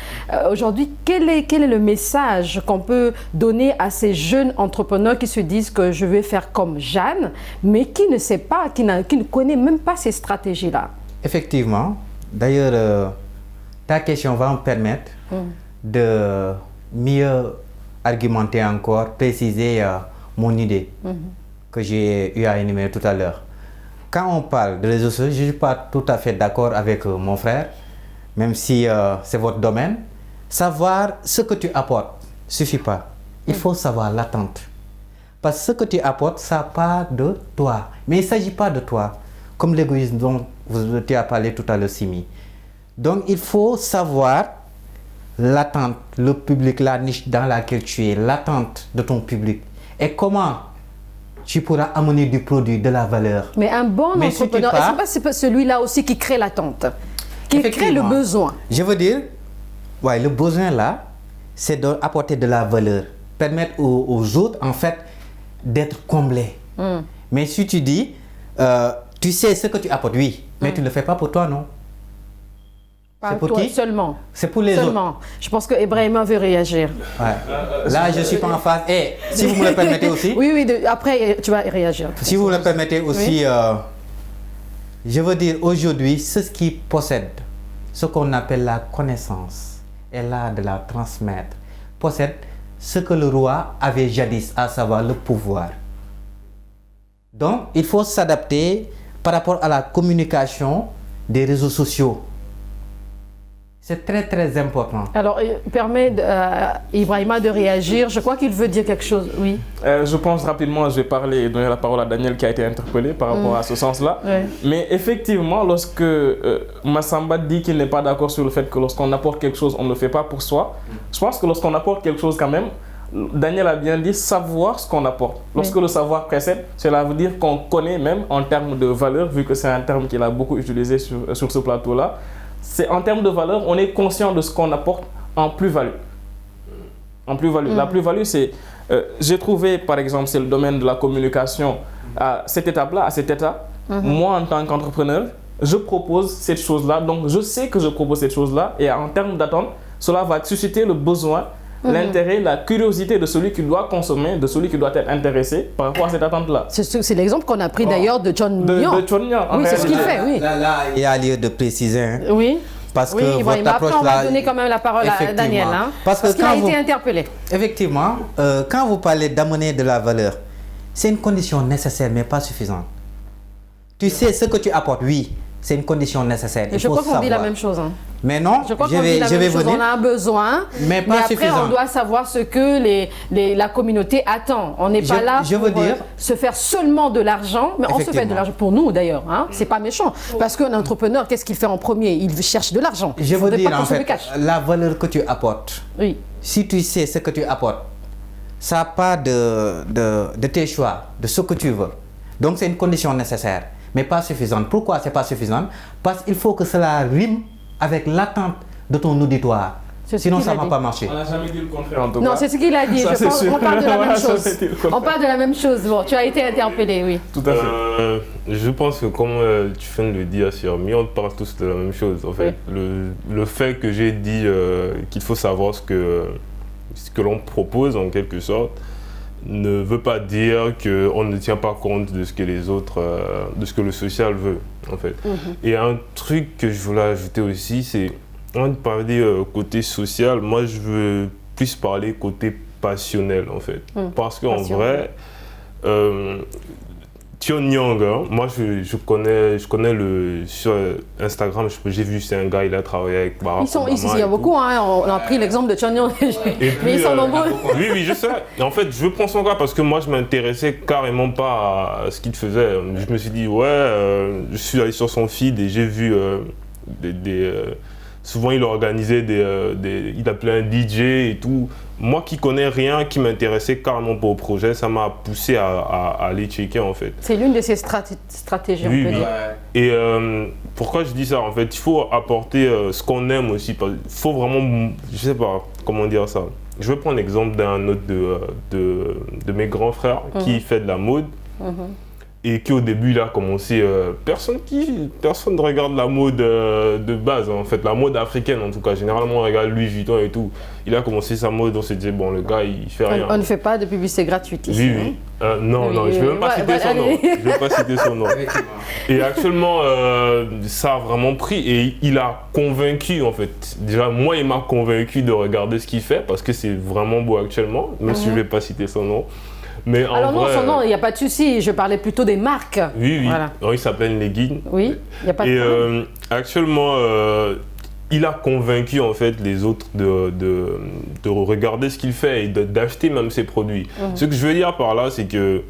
aujourd'hui, quel est le message qu'on peut donner à ces jeunes entrepreneurs qui se disent que je vais faire comme Jeanne, mais qui ne sait pas, qui ne connaît même pas ces stratégies-là? Effectivement. D'ailleurs, ta question va me permettre de mieux argumenter encore, préciser mon idée que j'ai eu à énumérer tout à l'heure. Quand on parle de réseaux sociaux, je ne suis pas tout à fait d'accord avec mon frère, même si c'est votre domaine. Savoir ce que tu apportes ne suffit pas. Il faut savoir l'attente. Parce que ce que tu apportes, ça part de toi. Mais il ne s'agit pas de toi. Comme l'égoïsme dont tu as parlé tout à l'heure, Simi. Donc, il faut savoir l'attente, le public, la niche dans laquelle tu es, l'attente de ton public. Et comment tu pourras amener du produit, de la valeur. Mais un bon entrepreneur, est-ce que c'est celui-là aussi qui crée l'attente, qui crée le besoin? Je veux dire, ouais, le besoin là, c'est d'apporter de la valeur, permettre aux autres, en fait, d'être comblés. Mais si tu dis... tu sais ce que tu apportes, oui, mais tu ne le fais pas pour toi, non? Pas pour toi qui? Seulement. C'est pour les Seulement. Je pense que Ibrahima veut réagir. Ouais. Là, je ne suis pas en phase. Et si vous me le permettez aussi. Oui, après, tu vas réagir. Si vous me le permettez aussi, je veux dire aujourd'hui, ceux qui possèdent ce qu'on appelle la connaissance et l'art de la transmettre, possèdent ce que le roi avait jadis, à savoir le pouvoir. Donc, il faut s'adapter par rapport à la communication des réseaux sociaux. C'est très très important. Alors, permet à Ibrahima de réagir. Je crois qu'il veut dire quelque chose. Oui. Je pense rapidement, je vais parler et donner la parole à Daniel qui a été interpellé par rapport à ce sens-là. Ouais. Mais effectivement, lorsque Massamba dit qu'il n'est pas d'accord sur le fait que lorsqu'on apporte quelque chose, on ne le fait pas pour soi, je pense que lorsqu'on apporte quelque chose quand même, Daniel a bien dit savoir ce qu'on apporte. Lorsque le savoir précède, cela veut dire qu'on connaît même en termes de valeur, vu que c'est un terme qu'il a beaucoup utilisé sur ce plateau-là. C'est en termes de valeur, on est conscient de ce qu'on apporte en plus-value. En plus-value. La plus-value, c'est, j'ai trouvé, par exemple, c'est le domaine de la communication, à cette étape-là, à cet état. Moi, en tant qu'entrepreneur, je propose cette chose-là. Donc, je sais que je propose cette chose-là. Et en termes d'attente, cela va susciter le besoin, l'intérêt, la curiosité de celui qui doit consommer, de celui qui doit être intéressé par rapport à cette attente-là. C'est l'exemple qu'on a pris d'ailleurs de John Nyan. De John Nyan. Oui, c'est ce qu'il fait, oui. Là, il y a lieu de préciser. Hein, oui. Parce que oui, votre approche après, on va là, donner quand même la parole à Daniel. Hein, parce qu'il a été interpellé. Effectivement, quand vous parlez d'amener de la valeur, c'est une condition nécessaire, mais pas suffisante. Tu sais ce que tu apportes, oui, c'est une condition nécessaire. Et je crois qu'on dit la même chose. Hein. Mais non, je crois qu'on dit la même chose. On a un besoin, mais après on doit savoir ce que la communauté attend. On n'est pas là pour se faire seulement de l'argent, mais on se fait de l'argent pour nous d'ailleurs. Hein. C'est pas méchant, parce qu'un entrepreneur, qu'est-ce qu'il fait en premier? Il cherche de l'argent. Je veux dire en fait, la valeur que tu apportes. Oui. Si tu sais ce que tu apportes, ça part de tes choix, de ce que tu veux. Donc c'est une condition nécessaire, mais pas suffisante. Pourquoi c'est pas suffisant? Parce qu'il faut que cela rime avec l'attente de ton auditoire. Sinon, ça ne va pas marcher. On n'a jamais dit le contraire en tout cas. Non, c'est ce qu'il a dit. Ça, je pense qu'on parle de la même chose. On parle de la même chose. Bon, tu as été interpellé, oui. Tout à fait. Je pense que comme tu viens de le dire, Sirmi, on parle tous de la même chose. En fait, le fait que j'ai dit qu'il faut savoir ce que l'on propose en quelque sorte, ne veut pas dire qu'on ne tient pas compte de ce que les autres, de ce que le social veut, en fait. Et un truc que je voulais ajouter aussi, c'est, avant de parler côté social, moi je veux plus parler côté passionnel, en fait. Parce qu'en vrai, John Nyan, hein, moi je connais sur Instagram, j'ai vu c'est un gars, il a travaillé avec Barack Obama. Il y a beaucoup, hein, on a pris l'exemple de John Nyan, mais ils sont nombreux. Oui, je sais. Et en fait, je veux prendre son gars parce que moi je m'intéressais carrément pas à ce qu'il faisait. Je me suis dit, je suis allé sur son feed et j'ai vu souvent il organisait il appelait un DJ et tout. Moi qui connais rien, qui m'intéressait carrément pas au projet, ça m'a poussé à aller checker en fait. C'est l'une de ses stratégies, oui, on peut dire. Et pourquoi je dis ça en fait? Il faut apporter ce qu'on aime aussi. Il faut vraiment, je sais pas comment dire ça. Je vais prendre l'exemple d'un autre de mes grands frères qui fait de la mode. Et qui au début il a commencé, personne ne regarde la mode de base en fait, la mode africaine en tout cas, généralement on regarde Louis Vuitton et tout. Il a commencé sa mode, on s'est dit bon le gars il fait rien. On ne fait pas de publicité gratuite ici. Oui. Non, je ne vais même pas citer son nom. Je vais pas citer son nom. Et actuellement ça a vraiment pris et il a convaincu en fait. Déjà moi il m'a convaincu de regarder ce qu'il fait parce que c'est vraiment beau actuellement, même si je ne vais pas citer son nom. Mais alors non, son nom, il n'y a pas de souci, je parlais plutôt des marques. Oui. Voilà. Alors, il s'appelle Leggin. Oui, il n'y a pas de problème. Et actuellement, il a convaincu en fait les autres de regarder ce qu'il fait et d'acheter même ses produits. Ce que je veux dire par là, c'est que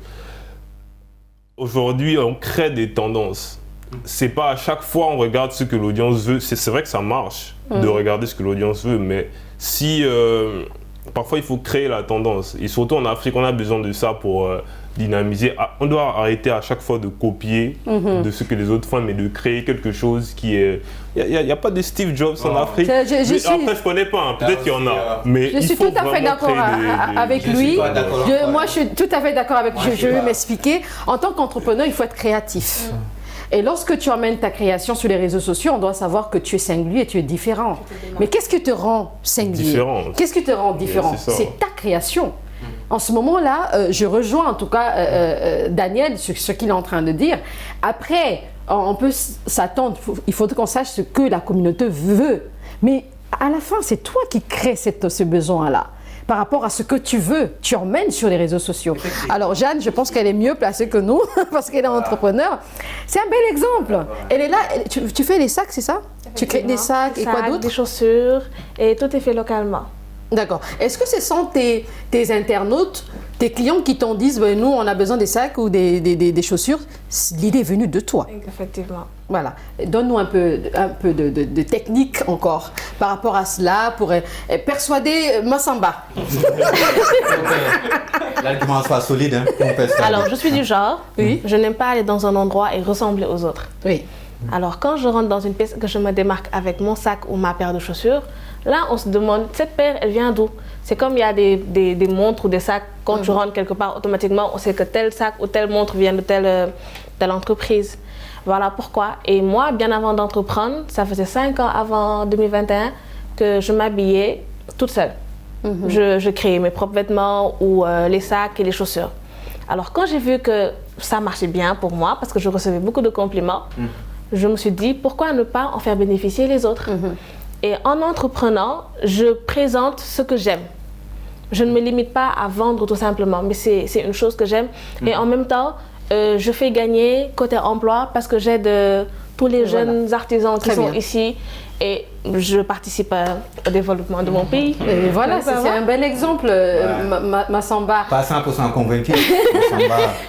aujourd'hui, on crée des tendances. C'est pas à chaque fois on regarde ce que l'audience veut. C'est vrai que ça marche de regarder ce que l'audience veut, mais si parfois, il faut créer la tendance. Et surtout en Afrique, on a besoin de ça pour dynamiser. On doit arrêter à chaque fois de copier de ce que les autres font, mais de créer quelque chose qui est... Il n'y a pas de Steve Jobs en Afrique. Après, je ne connais pas. Hein. Peut-être qu'il y en a. Mais je suis tout à fait d'accord avec lui. Moi, je suis tout à fait d'accord avec lui. Je vais m'expliquer. En tant qu'entrepreneur, il faut être créatif. Et lorsque tu emmènes ta création sur les réseaux sociaux, on doit savoir que tu es singulier, tu es différent. Mais qu'est-ce qui te rend singulier? Différent. Qu'est-ce qui te rend différent? C'est ta création. En ce moment-là, je rejoins en tout cas Daniel sur ce qu'il est en train de dire. Après, on peut s'attendre, il faut qu'on sache ce que la communauté veut. Mais à la fin, c'est toi qui crées ce besoin-là. Par rapport à ce que tu veux, tu emmènes sur les réseaux sociaux. Alors Jeanne, je pense qu'elle est mieux placée que nous parce qu'elle est entrepreneur. C'est un bel exemple. Elle est là, tu fais les sacs, c'est ça? Tu crées des sacs et quoi d'autre? Des chaussures et tout est fait localement. D'accord. Est-ce que ce sont tes internautes, tes clients qui t'en disent nous on a besoin des sacs ou des chaussures? L'idée est venue de toi. Effectivement. Voilà. Donne-nous un peu de technique encore par rapport à cela pour persuader Massamba. L'argument soit solide. Hein, alors, je suis du genre, je n'aime pas aller dans un endroit et ressembler aux autres. Oui. Alors, quand je rentre dans une pièce que je me démarque avec mon sac ou ma paire de chaussures, là, on se demande, cette paire, elle vient d'où? C'est comme il y a des montres ou des sacs, quand tu rentres quelque part, automatiquement, on sait que tel sac ou telle montre vient de telle entreprise. Voilà pourquoi. Et moi, bien avant d'entreprendre, ça faisait 5 ans avant 2021 que je m'habillais toute seule. Je créais mes propres vêtements ou les sacs et les chaussures. Alors, quand j'ai vu que ça marchait bien pour moi, parce que je recevais beaucoup de compliments, je me suis dit, pourquoi ne pas en faire bénéficier les autres? Et en entreprenant, je présente ce que j'aime. Je ne me limite pas à vendre tout simplement, mais c'est une chose que j'aime. Et en même temps, je fais gagner côté emploi parce que j'aide tous les jeunes artisans qui sont ici et je participe au développement de mon pays. Et voilà, c'est un bel exemple, Massamba. Pas 100% convaincu.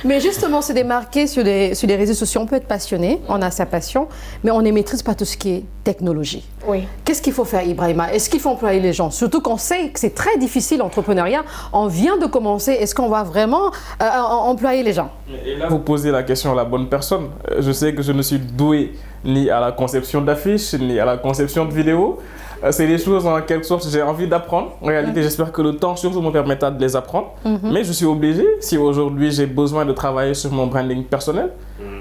Mais justement, se démarquer sur les réseaux sociaux, on peut être passionné, on a sa passion, mais on ne maîtrise pas tout ce qui est technologie. Oui. Qu'est-ce qu'il faut faire, Ibrahima? Est-ce qu'il faut employer les gens? Surtout qu'on sait que c'est très difficile l'entrepreneuriat. On vient de commencer. Est-ce qu'on va vraiment employer les gens? Et là, vous posez la question à la bonne personne. Je sais que je ne suis doué ni à la conception d'affiches, ni à la conception de vidéos. C'est des choses en quelque sorte que j'ai envie d'apprendre. En réalité, j'espère que le temps surtout me permettra de les apprendre. Mais je suis obligé, si aujourd'hui j'ai besoin de travailler sur mon branding personnel,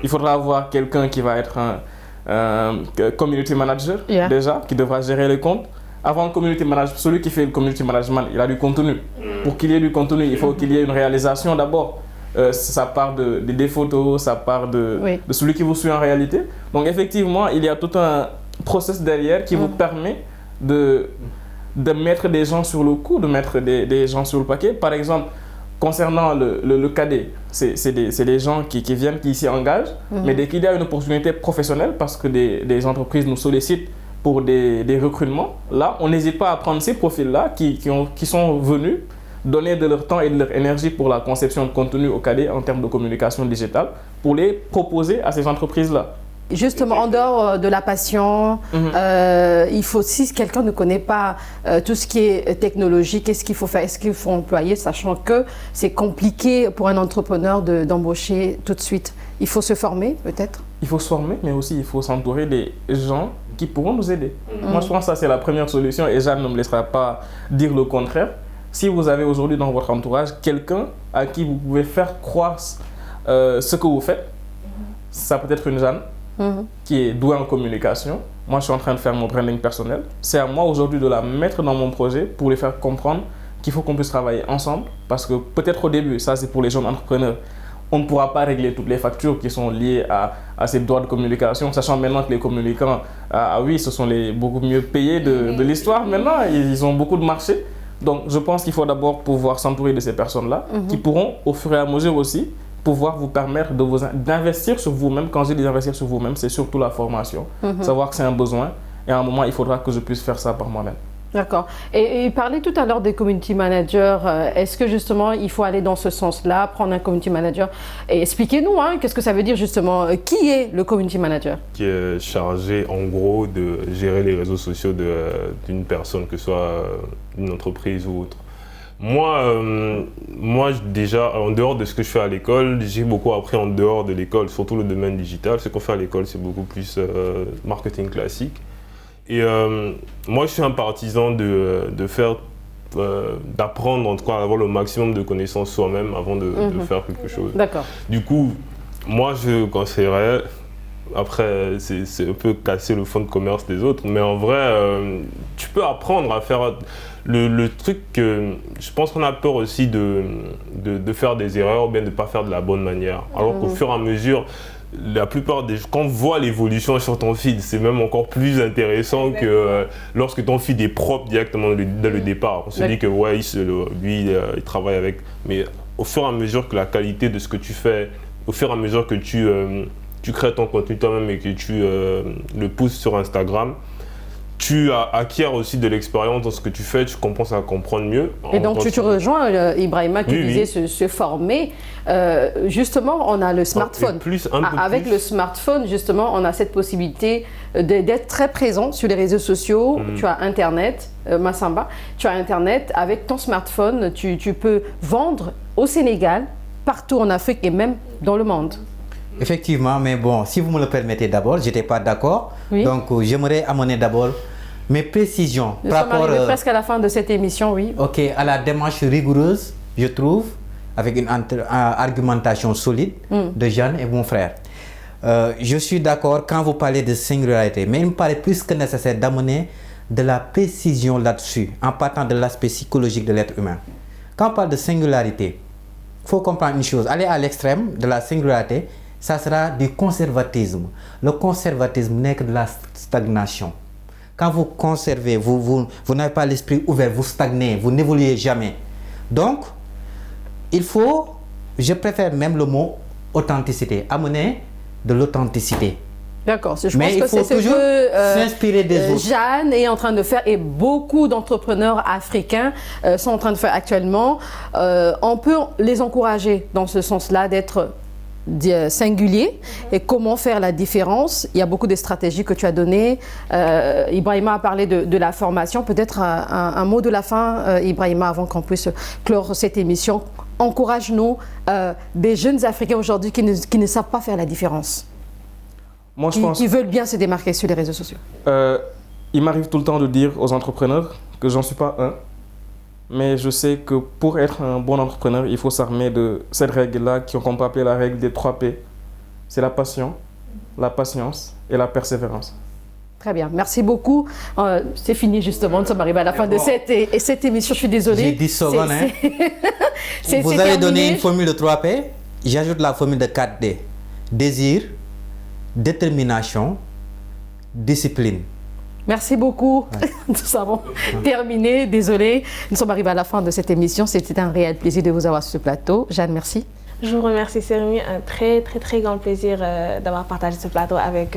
il faudra avoir quelqu'un qui va être un community manager déjà, qui devra gérer les comptes. Avant le community manager, celui qui fait le community management, il a du contenu. Pour qu'il y ait du contenu, il faut qu'il y ait une réalisation d'abord. Ça part des photos, ça part de celui qui vous suit en réalité. Donc effectivement, il y a tout un process derrière qui vous permet de mettre des gens sur le coup, de mettre des gens sur le paquet. Par exemple, concernant le cadet, c'est des gens qui viennent, qui s'y engagent, mais dès qu'il y a une opportunité professionnelle, parce que des entreprises nous sollicitent pour des recrutements, là, on n'hésite pas à prendre ces profils-là qui sont venus donner de leur temps et de leur énergie pour la conception de contenu au cadet en termes de communication digitale, pour les proposer à ces entreprises-là. Justement, en dehors de la passion, il faut, si quelqu'un ne connaît pas tout ce qui est technologie, qu'est-ce qu'il faut faire? Est-ce qu'il faut employer, sachant que c'est compliqué pour un entrepreneur d'embaucher tout de suite? Il faut se former, peut-être? Il faut se former, mais aussi il faut s'entourer des gens qui pourront nous aider. Moi, je pense que ça, c'est la première solution et Jeanne ne me laissera pas dire le contraire. Si vous avez aujourd'hui dans votre entourage quelqu'un à qui vous pouvez faire croire ce que vous faites, ça peut être une Jeanne qui est douée en communication. Moi, je suis en train de faire mon branding personnel. C'est à moi aujourd'hui de la mettre dans mon projet pour lui faire comprendre qu'il faut qu'on puisse travailler ensemble. Parce que peut-être au début, ça c'est pour les jeunes entrepreneurs, on ne pourra pas régler toutes les factures qui sont liées à ces droits de communication, sachant maintenant que les communicants, oui, ce sont les beaucoup mieux payés de l'histoire. Maintenant, ils ont beaucoup de marchés. Donc, je pense qu'il faut d'abord pouvoir s'entourer de ces personnes-là qui pourront, au fur et à mesure aussi, pouvoir vous permettre d'investir sur vous-même. Quand je dis d'investir sur vous-même, c'est surtout la formation. Savoir que c'est un besoin. Et à un moment, il faudra que je puisse faire ça par moi-même. D'accord. Et parler tout à l'heure des community managers, est-ce que justement, il faut aller dans ce sens-là, prendre un community manager? Et expliquez-nous, qu'est-ce que ça veut dire justement? Qui est le community manager? Qui est chargé en gros de gérer les réseaux sociaux d'une personne, que ce soit une entreprise ou autre. Moi, déjà, en dehors de ce que je fais à l'école, j'ai beaucoup appris en dehors de l'école, surtout le domaine digital. Ce qu'on fait à l'école, c'est beaucoup plus marketing classique. Et moi, je suis un partisan d'apprendre, en tout cas, avoir le maximum de connaissances soi-même avant de faire quelque chose. D'accord. Du coup, moi, je conseillerais après, c'est un peu casser le fonds de commerce des autres, mais en vrai, tu peux apprendre à faire le truc que je pense qu'on a peur aussi de faire des erreurs ou bien de ne pas faire de la bonne manière. Alors qu'au fur et à mesure, la plupart des gens, quand on voit l'évolution sur ton feed, c'est même encore plus intéressant que lorsque ton feed est propre directement dès le départ. On se dit que ouais, lui, il travaille avec. Mais au fur et à mesure que la qualité de ce que tu fais, au fur et à mesure que tu crées ton contenu toi-même et que tu le pousses sur Instagram, tu acquiers aussi de l'expérience dans ce que tu fais, tu commences à comprendre mieux. Et donc tu rejoins Ibrahima qui disait se former. Justement, on a le smartphone. Avec le smartphone, justement, on a cette possibilité d'être très présent sur les réseaux sociaux. Tu as Internet, Massamba, tu as Internet. Avec ton smartphone, tu peux vendre au Sénégal, partout en Afrique et même dans le monde. Effectivement, mais bon, si vous me le permettez d'abord, je n'étais pas d'accord. Oui. Donc, j'aimerais amener d'abord mes précisions. Nous sommes arrivés presque à la fin de cette émission, oui. Ok, à la démarche rigoureuse, je trouve, avec une argumentation solide de Jeanne et mon frère. Je suis d'accord quand vous parlez de singularité, mais il me paraît plus que nécessaire d'amener de la précision là-dessus, en partant de l'aspect psychologique de l'être humain. Quand on parle de singularité, il faut comprendre une chose, aller à l'extrême de la singularité, ça sera du conservatisme. Le conservatisme n'est que de la stagnation. Quand vous conservez, vous n'avez pas l'esprit ouvert, vous stagnez, vous n'évoluez jamais. Donc, il faut, je préfère même le mot authenticité, amener de l'authenticité. D'accord, je pense que c'est ce que s'inspirer des autres. Jeanne est en train de faire et beaucoup d'entrepreneurs africains sont en train de faire actuellement. On peut les encourager dans ce sens-là d'être singulier et comment faire la différence. Il y a beaucoup de stratégies que tu as données. Ibrahima a parlé de la formation. Peut-être un mot de la fin, Ibrahima, avant qu'on puisse clore cette émission. Encourage-nous des jeunes Africains aujourd'hui qui ne savent pas faire la différence. Moi, je pense qui veulent bien se démarquer sur les réseaux sociaux. Il m'arrive tout le temps de dire aux entrepreneurs que j'en suis pas un. Mais je sais que pour être un bon entrepreneur, il faut s'armer de cette règle-là qu'on peut appeler la règle des 3 P. C'est la passion, la patience et la persévérance. Très bien, merci beaucoup. C'est fini justement, nous sommes arrivés à la fin de cette émission, je suis désolée. J'ai 10 secondes. Vous avez donné une formule de 3 P, j'ajoute la formule de 4D. Désir, détermination, discipline. Merci beaucoup. Ouais. Nous avons terminé. Désolé. Nous sommes arrivés à la fin de cette émission. C'était un réel plaisir de vous avoir sur ce plateau. Jeanne, merci. Je vous remercie, Sermi. Un très, très, très grand plaisir d'avoir partagé ce plateau avec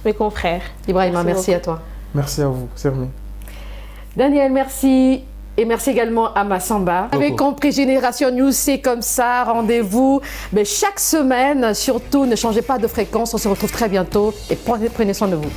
mes confrères. Ibrahima, merci à toi. Merci à vous, Sermi. Daniel, merci. Et merci également à Massamba. Vous avez compris, Génération News, c'est comme ça. Rendez-vous chaque semaine. Surtout, ne changez pas de fréquence. On se retrouve très bientôt. Et prenez soin de vous.